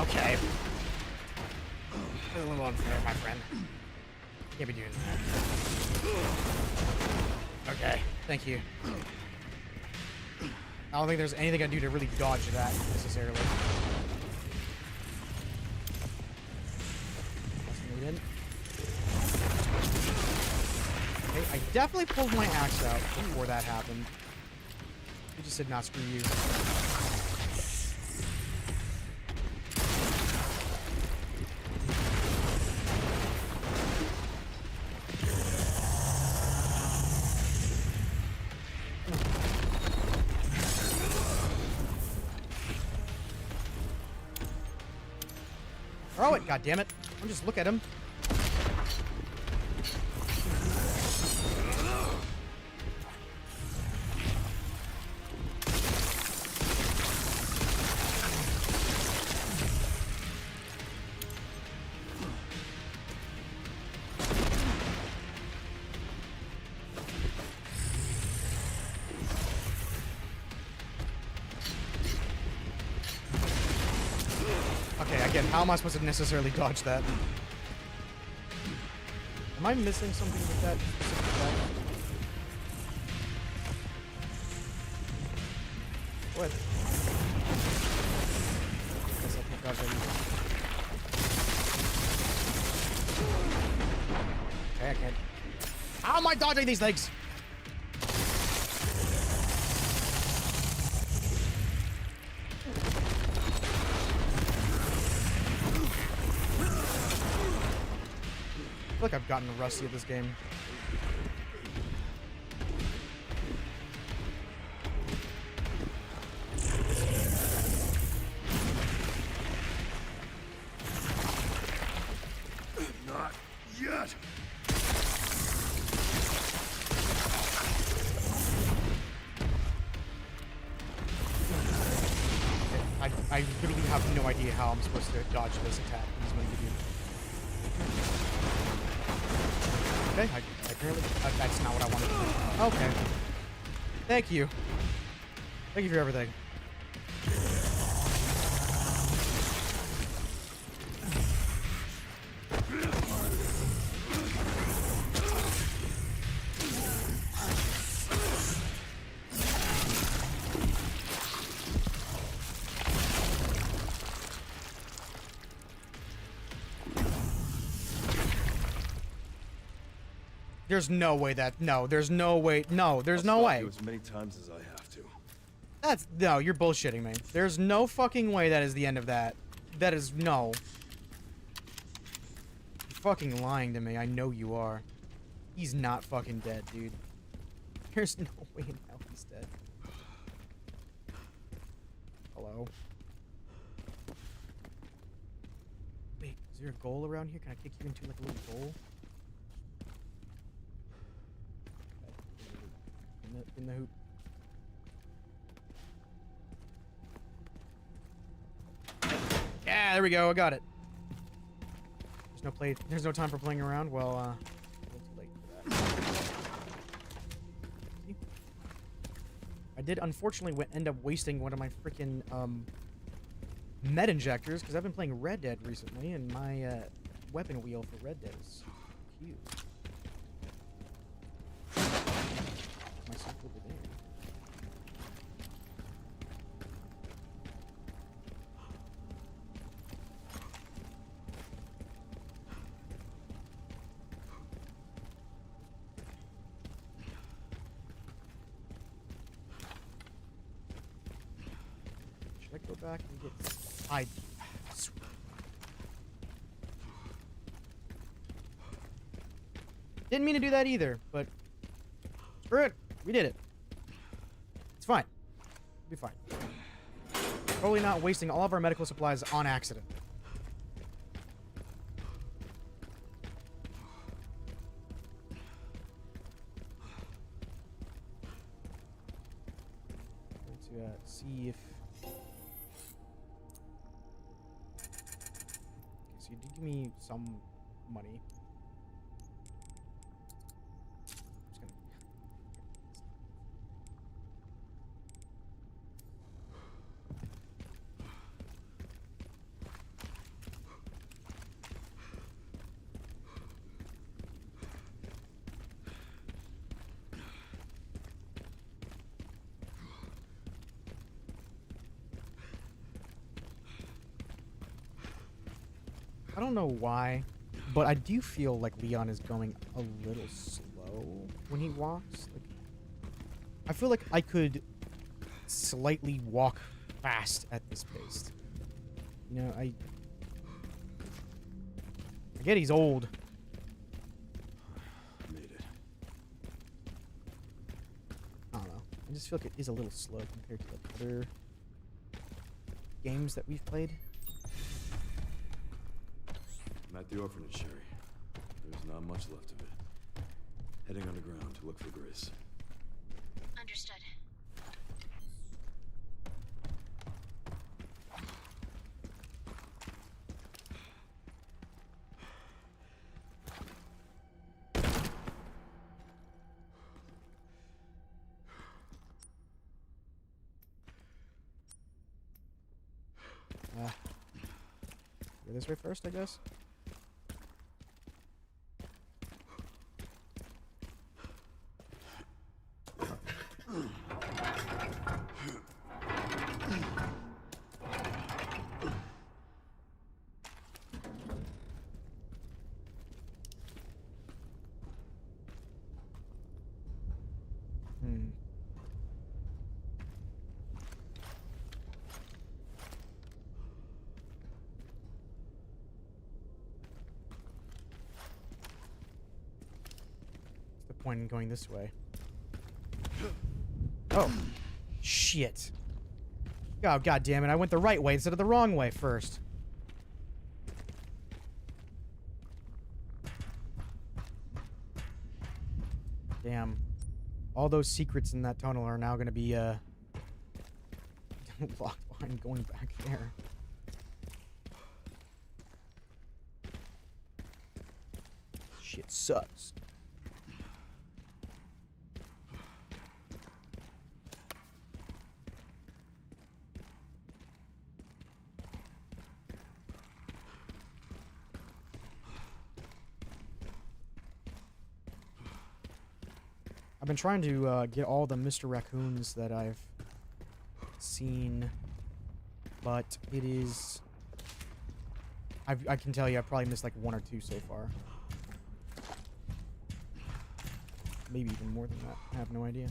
Okay. That's a little unfair, my friend. Can't be doing that. Okay, thank you. I don't think there's anything I can do to really dodge that necessarily. That's needed. Okay, I definitely pulled my axe out before that happened. I just said not screw you. Throw it, goddammit. I'll just look at him. Okay, again, how am I supposed to necessarily dodge that? Am I missing something with that? What? Guess I can't dodge that either. Okay, I can't. How am I dodging these things? I feel like I've gotten rusty at this game. Not yet. I literally have no idea how I'm supposed to dodge this attack. He's going to give you. Okay, apparently that's not what I wanted to do. Okay. Thank you. Thank you for everything. There's no way that... No, there's no way... No, there's no way. As many times as I have to. That's... No, you're bullshitting me. There's no fucking way that is the end of that. That is... No. You're fucking lying to me. I know you are. He's not fucking dead, dude. There's no way in hell he's dead. Hello? Wait, is there a goal around here? Can I kick you into, like, a little goal? In the hoop. Yeah, there we go. I got it. There's no time for playing around. Well, a little too late for that. See? I did unfortunately end up wasting one of my freaking med injectors because I've been playing Red Dead recently, and my weapon wheel for Red Dead is huge. Myself over there. Should I go back and get... Didn't mean to do that either, but screw it. We did it. It's fine. It'll be fine. Totally not wasting all of our medical supplies on accident. Going to see if... Okay, so you did give me some money. I don't know why, but I do feel like Leon is going a little slow when he walks. Like, I feel like I could slightly walk fast at this pace. You know, I get he's old. Made it. I don't know. I just feel like it is a little slow compared to like other games that we've played. I'm at the orphanage, Sherry. There's not much left of it. Heading underground to look for Grace. Understood. Go this way first, I guess. Point in going this way. Oh, shit. Oh, god damn it. I went the right way instead of the wrong way first. Damn. All those secrets in that tunnel are now going to be locked behind going back there. Shit sucks. I've been trying to get all the Mr. Raccoons that I've seen, but it is... I can tell you I've probably missed like one or two so far. Maybe even more than that. I have no idea.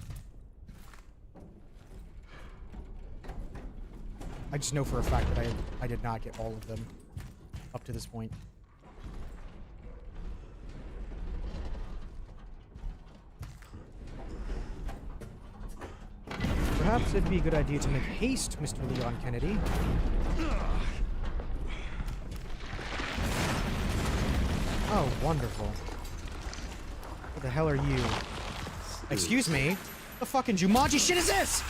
I just know for a fact that I did not get all of them up to this point. Perhaps it'd be a good idea to make haste, Mr. Leon Kennedy. Oh, wonderful. What the hell are you? Excuse me? What the fucking Jumanji shit is this?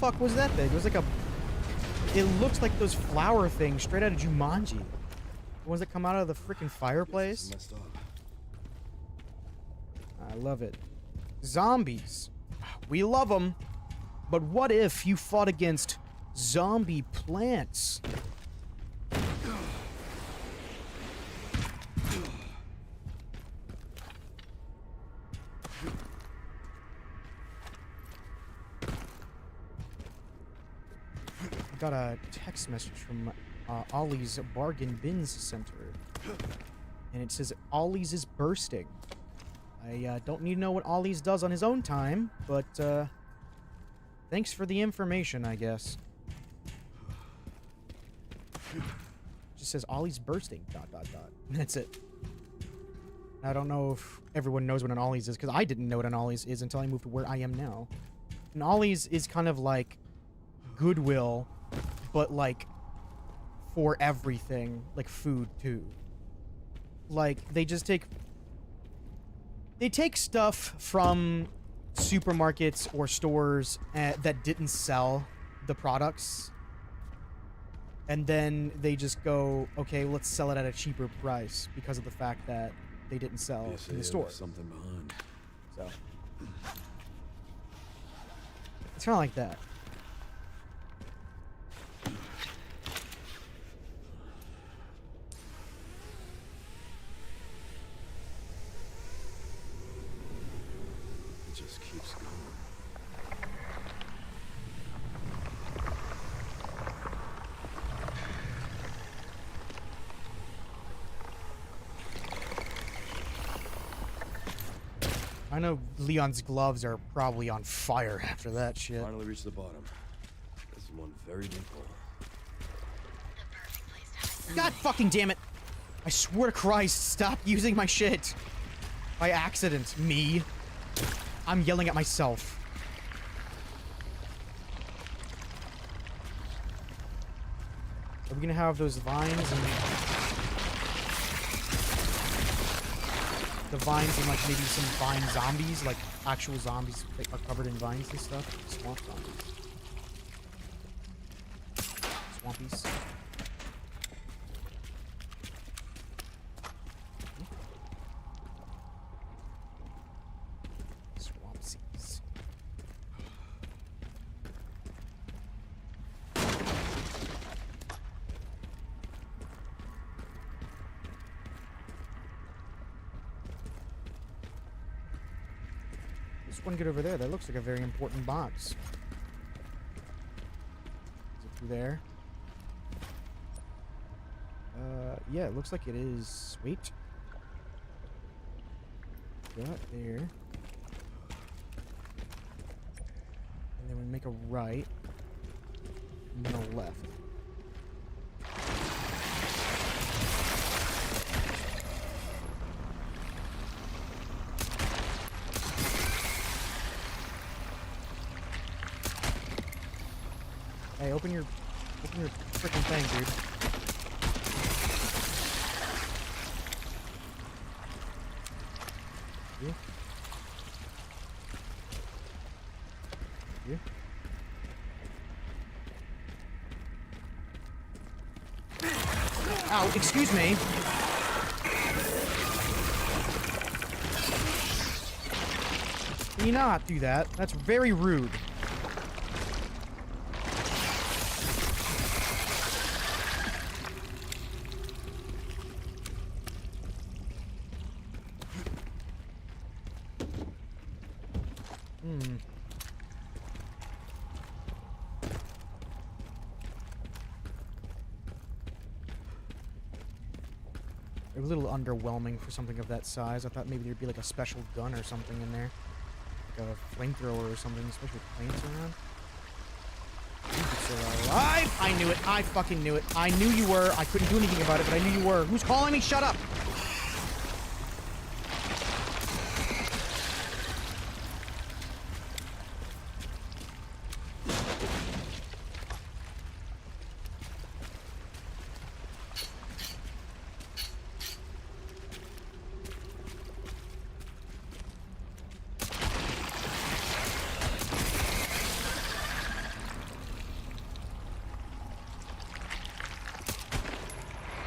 fuck was that thing? It was like a... It looks like those flower things straight out of Jumanji. The ones that come out of the freaking fireplace. Messed up. I love it. Zombies. We love them. But what if you fought against zombie plants? I got a text message from Ollie's Bargain Bins Center. And it says, Ollie's is bursting. I don't need to know what Ollie's does on his own time, but thanks for the information, I guess. Just says Ollie's bursting, ... That's it. I don't know if everyone knows what an Ollie's is, because I didn't know what an Ollie's is until I moved to where I am now. An Ollie's is kind of like Goodwill, but like for everything, like food too. Like they just take stuff from supermarkets or stores that didn't sell the products, and then they just go, okay, let's sell it at a cheaper price because of the fact that they didn't sell Yes, in the yeah, store. there's something behind. So it's kind of like that. It just keeps going. I know Leon's gloves are probably on fire after that shit. Finally reached the bottom. This is one very deep hole. The perfect place to hide. God fucking damn it! I swear to Christ, stop using my shit! By accident, me. I'm yelling at myself. Are we gonna have those vines and... the vines and like maybe some vine zombies, like actual zombies that are covered in vines and stuff? Swamp zombies. Swampies. Swampsies. There's one good over there. That looks like a very important box. Is it through there? Yeah, it looks like it is. Sweet. Got there. And then we make a right. And then a left. Hey, open your freaking thing, dude. You? You? Ow, excuse me. Can you not do that? That's very rude. It was a little underwhelming for something of that size. I thought maybe there'd be like a special gun or something in there. Like a flamethrower or something, especially with plants around. You could still alive! I knew it. I fucking knew it. I knew you were. I couldn't do anything about it, but I knew you were. Who's calling me? Shut up!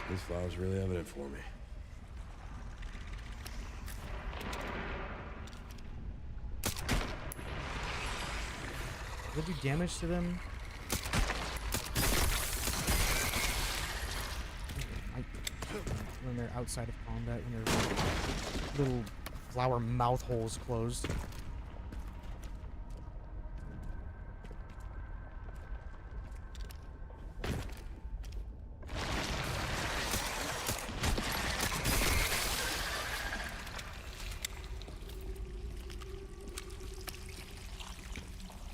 This file's really evident for me. Will do damage to them? When they're outside of combat, when their little flower mouth holes closed.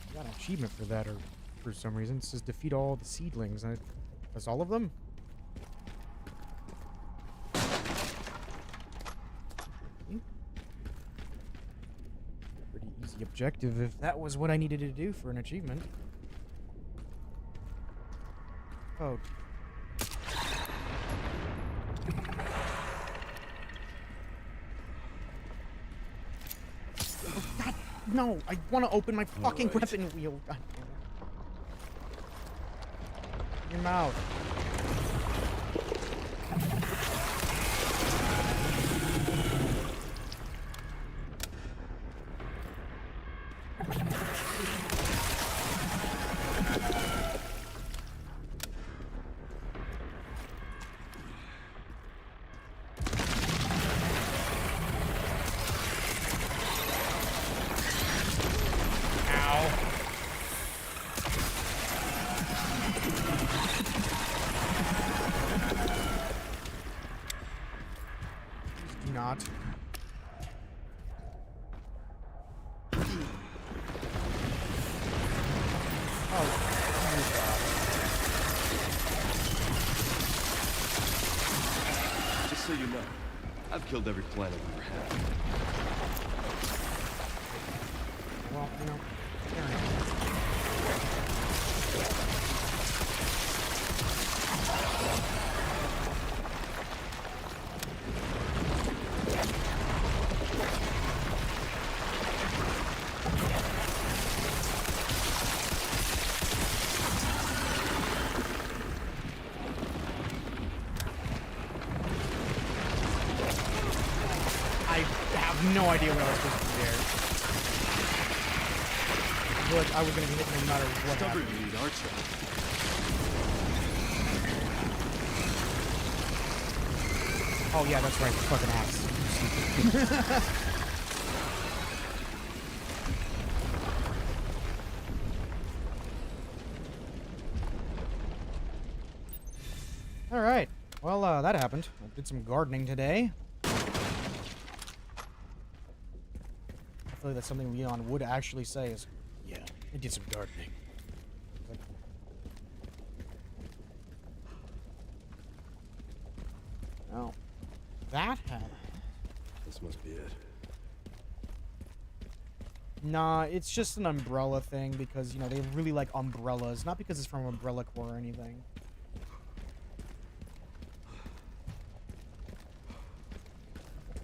I got an achievement for that, or for some reason it says defeat all the seedlings. And that's all of them. Pretty easy objective if that was what I needed to do for an achievement. Oh. Oh, God, no! I want to open my fucking Alright. weapon wheel. God damn it. Your mouth. Not. Oh, Just so you know, I've killed every planet we ever had. well, you know, fair enough. I have no idea what I was supposed to do there. I feel like I was going to be hit no matter what Discovered happened. you need archer. Oh yeah, that's right, the fucking axe. Alright, well, that happened. I did some gardening today. I feel like that's something Leon would actually say is, yeah, I did some gardening. Like, oh, that happened. This must be it. Nah, it's just an umbrella thing because, you know, they really like umbrellas. Not because it's from Umbrella Corps or anything.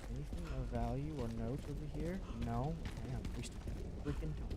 Anything of value or note over here? No? I am wasting freaking time.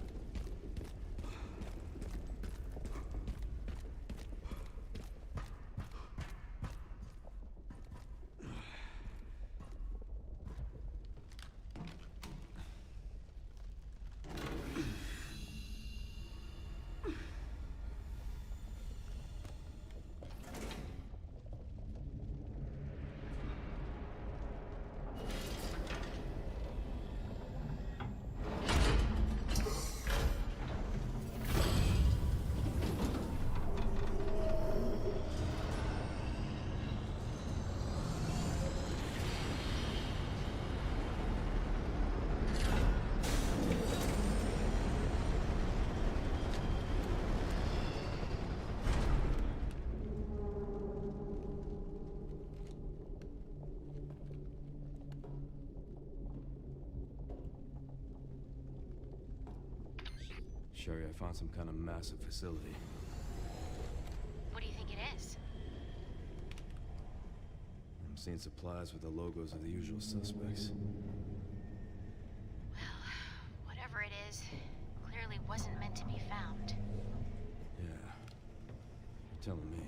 Sherry, I found some kind of massive facility. What do you think it is? I'm seeing supplies with the logos of the usual suspects. Well, whatever it is, clearly wasn't meant to be found. Yeah. You're telling me.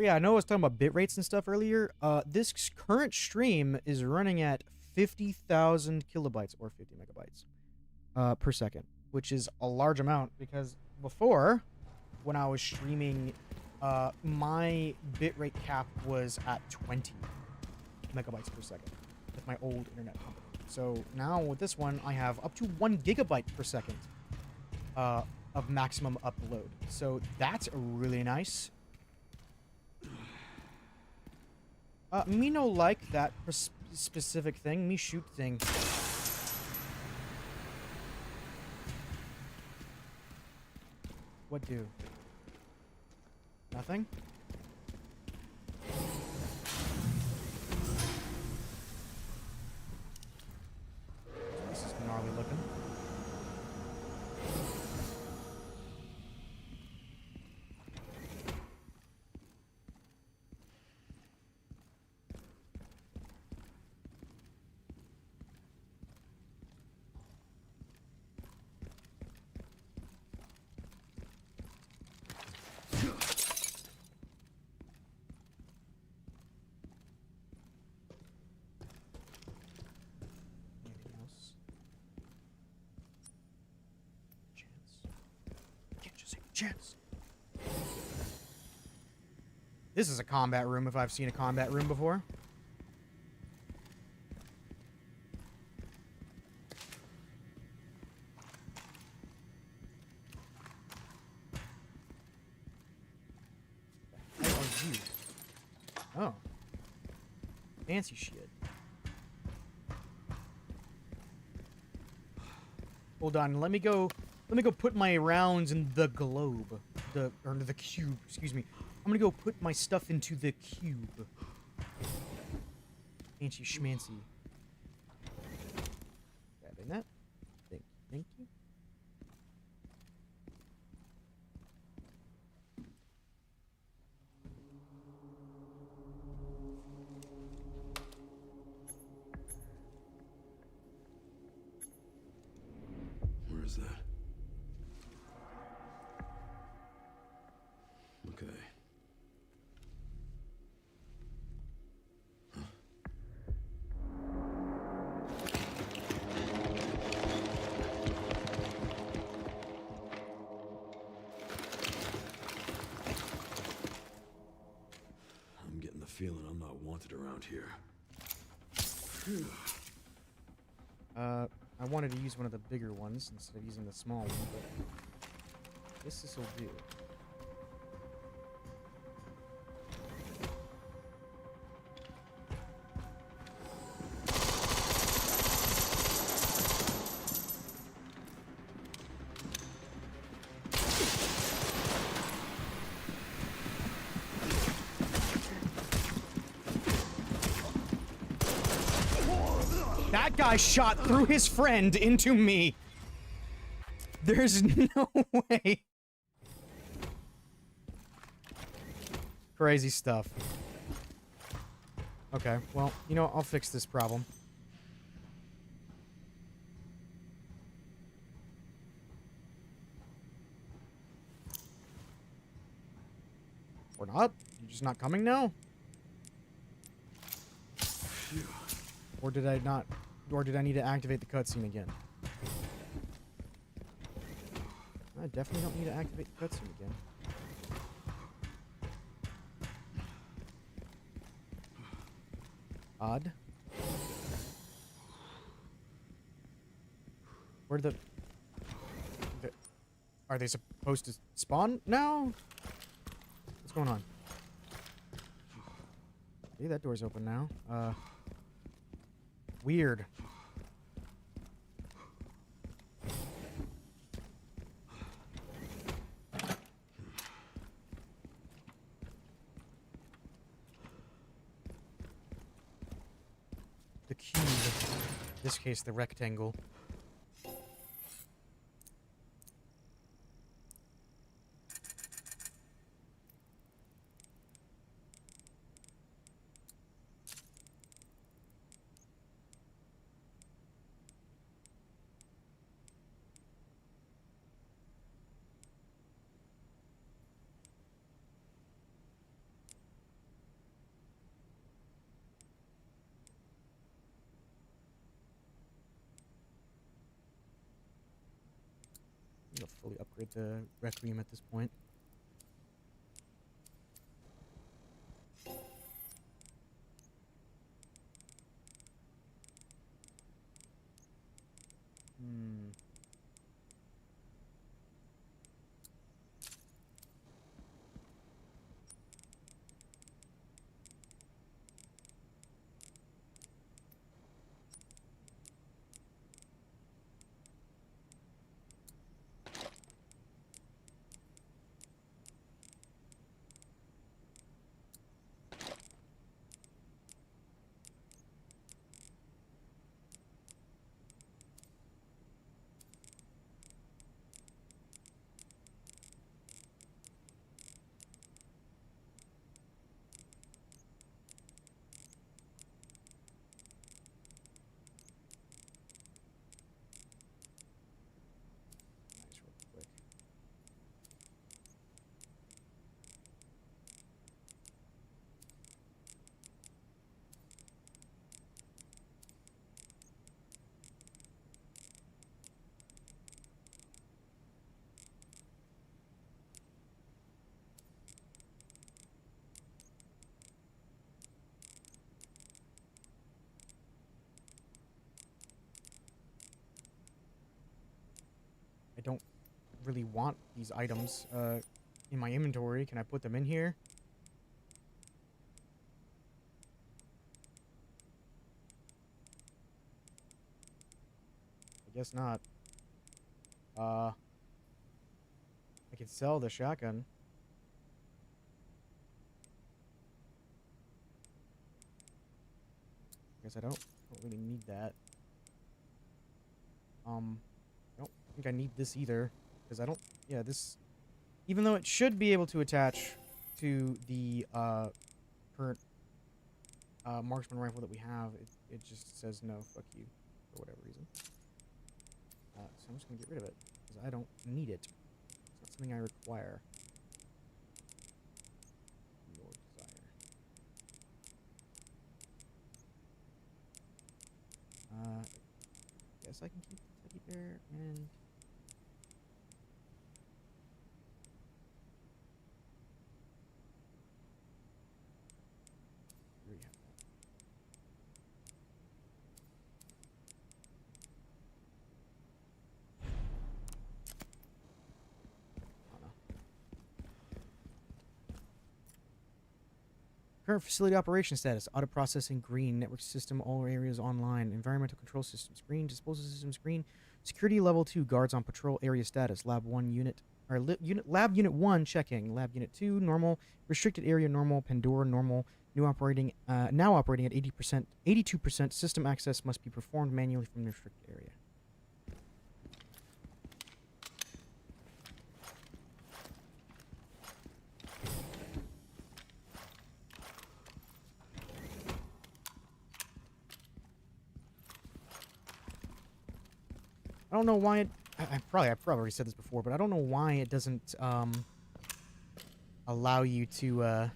yeah, I know I was talking about bit rates and stuff earlier. This current stream is running at 50,000 kilobytes or 50 megabytes per second, which is a large amount because before, when I was streaming, my bitrate cap was at 20 megabytes per second with my old internet company. So now with this one, I have up to 1 gigabyte per second of maximum upload. So that's really nice. Me no like that specific thing. Me shoot thing. What do? Nothing? This is gnarly looking. Anything else? Chance. Can't just take a chance. This is a combat room if I've seen a combat room before. How are you? Oh. Fancy shit. Hold on, let me go put my rounds in the globe. Or the cube, excuse me. I'm gonna go put my stuff into the cube. Fancy schmancy. Grabbing that. Thank you. Where is that? Okay. I'm getting the feeling I'm not wanted around here. I wanted to use one of the bigger ones instead of using the small one, but I guess this will do. That guy shot through his friend into me. There's no way. Crazy stuff. Okay, well, you know, I'll fix this problem. Or not? You're just not coming now? Or did I not? Or did I need to activate the cutscene again? I definitely don't need to activate the cutscene again. Odd. Where the... Are they supposed to spawn now? What's going on? See, that door's open now. Weird. The cube. In this case, the rectangle. I'll fully upgrade the Requiem at this point. Hmm. Nice, real quick. I don't really want these items in my inventory. Can I put them in here? I guess not. I could sell the shotgun. Guess I don't really need that. I don't think I need this either, because I don't. Yeah, this. Even though it should be able to attach to the current marksman rifle that we have, it just says no, fuck you, for whatever reason. So I'm just gonna get rid of it because I don't need it. It's not something I require. Your desire. Guess I can keep the teddy bear and. We already have that. Oh no. Current facility operation status: auto processing green, network system all areas online, environmental control systems green, disposal systems green, security level 2 guards on patrol area status, lab 1 unit or lab unit 1 checking, lab unit 2 normal, restricted area normal, Pandora normal, new operating now operating at 80%, 82%. System access must be performed manually from the restricted area. I don't know why it. I've probably already said this before, but I don't know why it doesn't allow you to add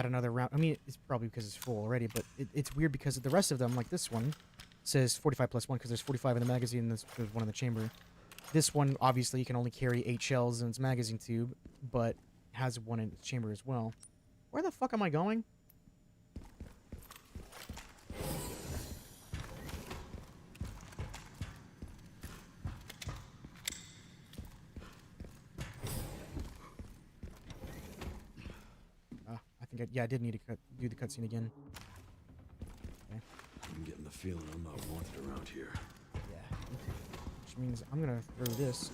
another round. I mean, it's probably because it's full already, but it's weird because the rest of them, like this one, says 45 plus 1 because there's 45 in the magazine and there's 1 in the chamber. This one, obviously, you can only carry 8 shells in its magazine tube, but has 1 in its chamber as well. Where the fuck am I going? Yeah, I did need to do the cutscene again. Okay. I'm getting the feeling I'm not wanted around here. Yeah. Which means I'm gonna throw this.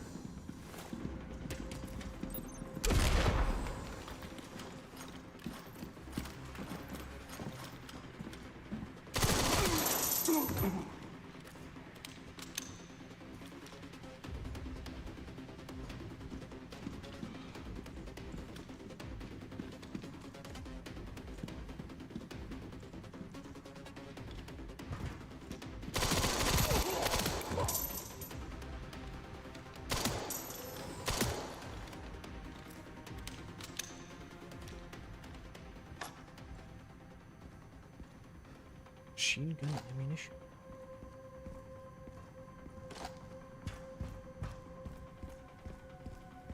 Machine gun ammunition.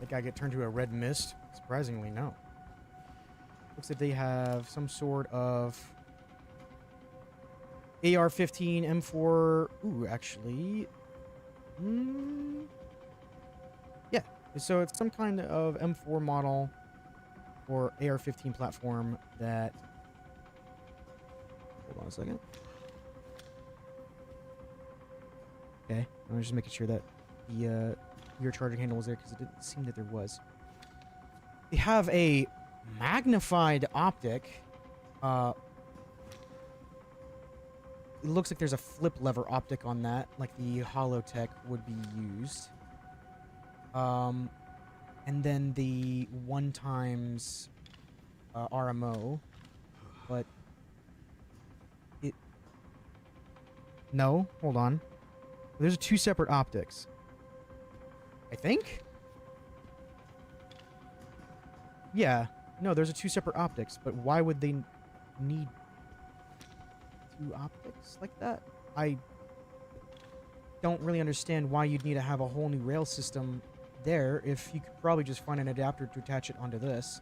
the guy get turned to a red mist? Surprisingly, no. Looks like they have some sort of AR-15, M4. Ooh, actually. Yeah. So it's some kind of M4 model or AR-15 platform that... Hold on a second. Okay. I'm just making sure that the rear charging handle was there because it didn't seem that there was. They have a magnified optic. It looks like there's a flip lever optic on that, like the Holotech would be used. And then the 1x RMO, but it... No, hold on. There's two separate optics. I think? Yeah. No, there's two separate optics, but why would they need two optics like that? I don't really understand why you'd need to have a whole new rail system there if you could probably just find an adapter to attach it onto this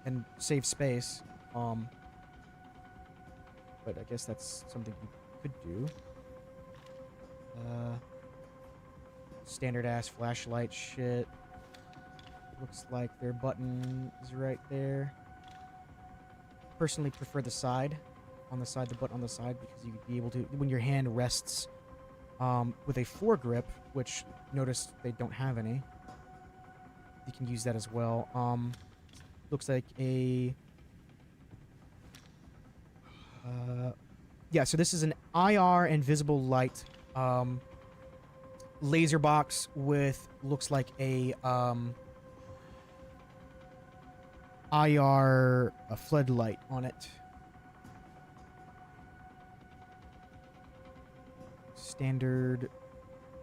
and save space. But I guess that's something you could do. Standard ass flashlight shit. Looks like their button is right there. Personally prefer the side. On the side, the button on the side, because you'd be able to, when your hand rests with a foregrip, which notice they don't have any, you can use that as well. Looks like a... yeah, so this is an IR and visible light laser box with, looks like a IR floodlight on it. Standard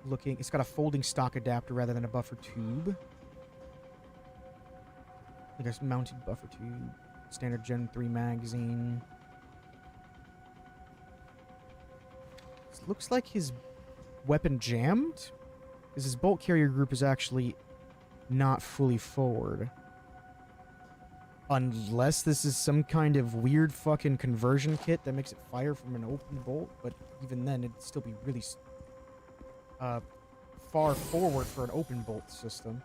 looking. It's got a folding stock adapter rather than a buffer tube. I guess mounted buffer tube. Standard Gen 3 magazine. This looks like his weapon jammed, because his bolt carrier group is actually not fully forward. Unless this is some kind of weird fucking conversion kit that makes it fire from an open bolt, but even then it'd still be really far forward for an open bolt system.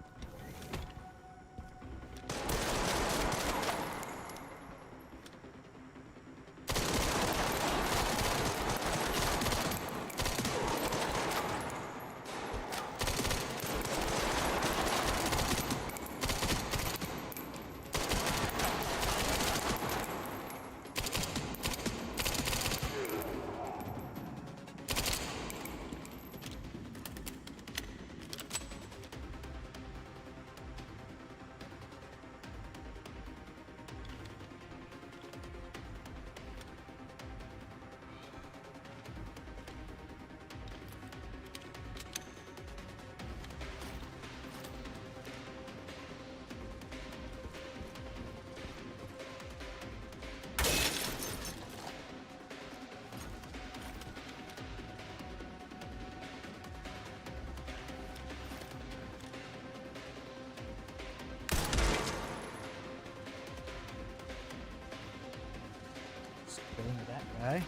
That guy.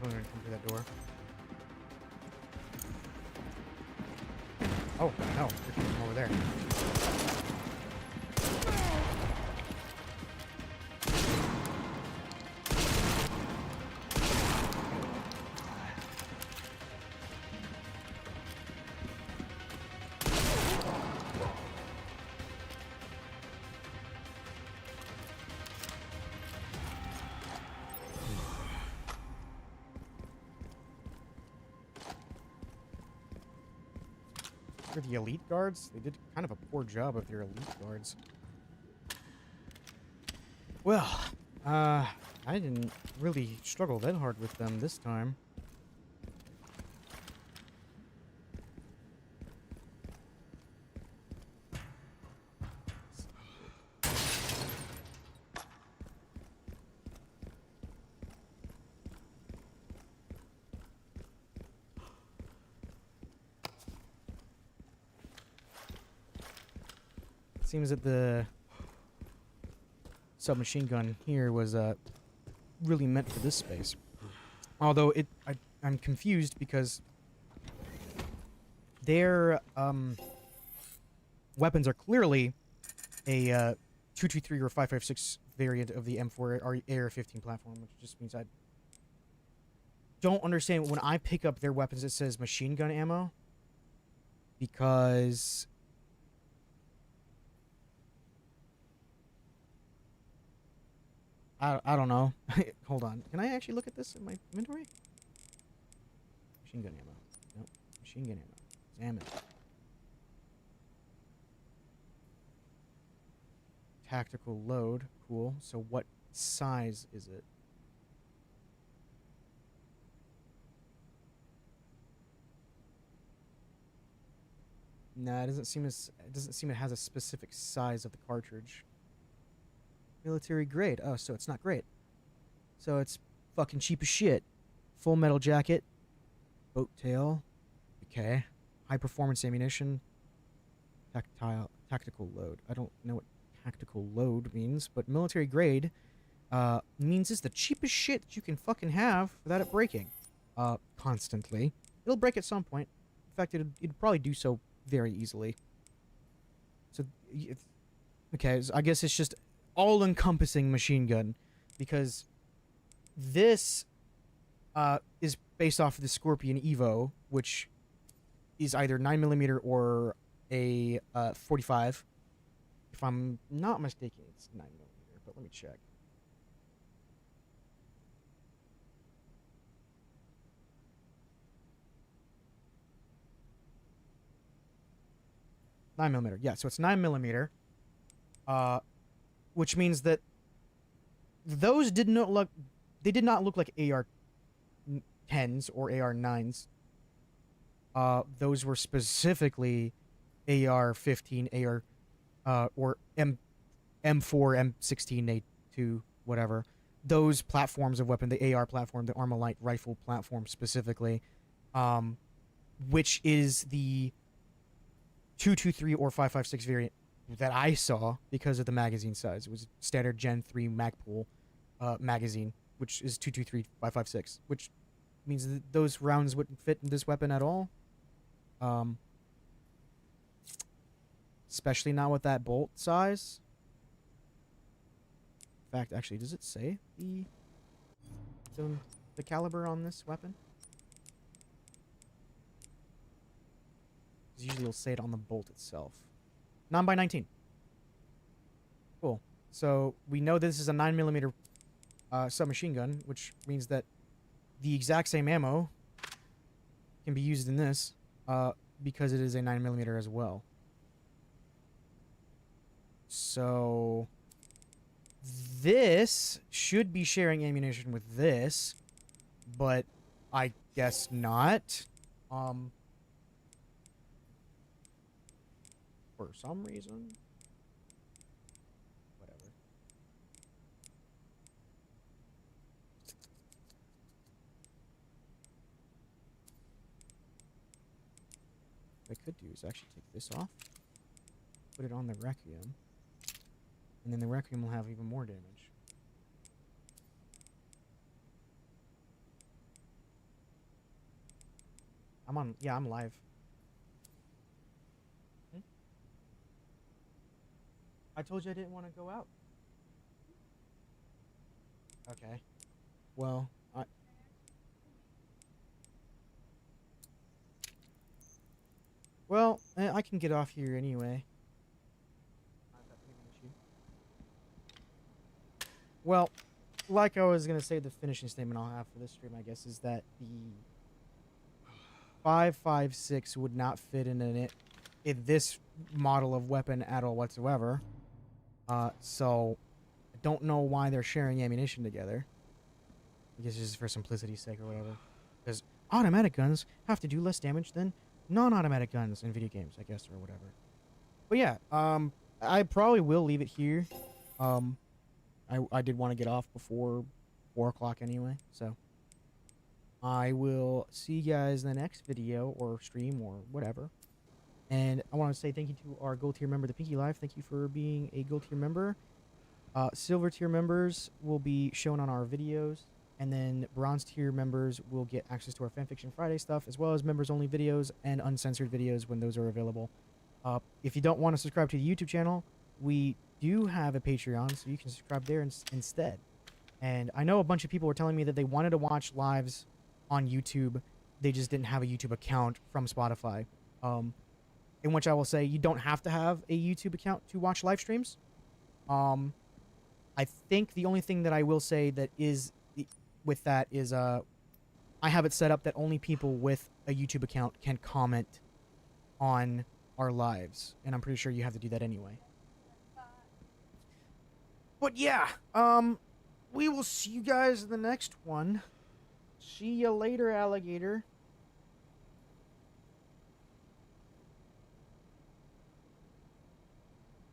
I'm gonna come through that door. Oh, no. There's from over there. For the elite guards, they did kind of a poor job of their elite guards. Well, I didn't really struggle that hard with them this time. Seems that the submachine gun here was really meant for this space. Although I'm confused because their weapons are clearly a 223 or 556 variant of the M4 or AR-15 platform, which just means I don't understand when I pick up their weapons it says machine gun ammo, because I don't know. Hold on. Can I actually look at this in my inventory? Machine gun ammo. Nope. Machine gun ammo. Examine. Tactical load. Cool. So what size is it? Nah, it doesn't seem it has a specific size of the cartridge. Military grade. Oh, so it's not great. So it's fucking cheap as shit. Full metal jacket. Boat tail. Okay. High performance ammunition. Tactical load. I don't know what tactical load means, but military grade means it's the cheapest shit that you can fucking have without it breaking. Constantly. It'll break at some point. In fact, it'd probably do so very easily. So, okay, I guess it's just all-encompassing machine gun, because this is based off of the Scorpion Evo, which is either 9mm or a 45. If I'm not mistaken, it's 9mm, but let me check. Yeah, so it's 9mm. Which means that those did not look like AR-10s or AR-9s. Those were specifically AR-15, or M4, M16, A2, whatever. Those platforms of weapon, the AR platform, the Armalite rifle platform specifically, which is the 223 or 556 variant that I saw because of the magazine size. It was standard Gen 3 Magpul magazine, which is 223 556, which means that those rounds wouldn't fit in this weapon at all. Especially not with that bolt size. In fact, actually, does it say the caliber on this weapon? 'Cause usually it'll say it on the bolt itself. 9x19. Cool. So we know this is a 9mm submachine gun, which means that the exact same ammo can be used in this because it is a 9mm as well. So this should be sharing ammunition with this, but I guess not. For some reason. Whatever. What I could do is actually take this off, put it on the Requiem, and then the Requiem will have even more damage. I'm live. I told you I didn't want to go out. Okay. Well, I can get off here anyway. Well, like I was going to say, the finishing statement I'll have for this stream, I guess, is that the 556 would not fit in an this model of weapon at all whatsoever. So I don't know why they're sharing ammunition together. I guess it's just for simplicity's sake or whatever. Because automatic guns have to do less damage than non-automatic guns in video games, I guess, or whatever. But yeah, I probably will leave it here. I did want to get off before 4 o'clock anyway, so I will see you guys in the next video or stream or whatever. And I want to say thank you to our gold tier member, the Pinky Live. Thank you for being a gold tier member. Silver tier members will be shown on our videos, and then bronze tier members will get access to our Fanfiction Friday stuff, as well as members only videos and uncensored videos when those are available. If you don't want to subscribe to the YouTube channel, we do have a Patreon, so you can subscribe there instead. And I know a bunch of people were telling me that they wanted to watch lives on YouTube, they just didn't have a YouTube account from Spotify. In which I will say you don't have to have a YouTube account to watch live streams. I think the only thing that I will say that is with that is I have it set up that only people with a YouTube account can comment on our lives, and I'm pretty sure you have to do that anyway. But yeah, we will see you guys in the next one. See you later, alligator.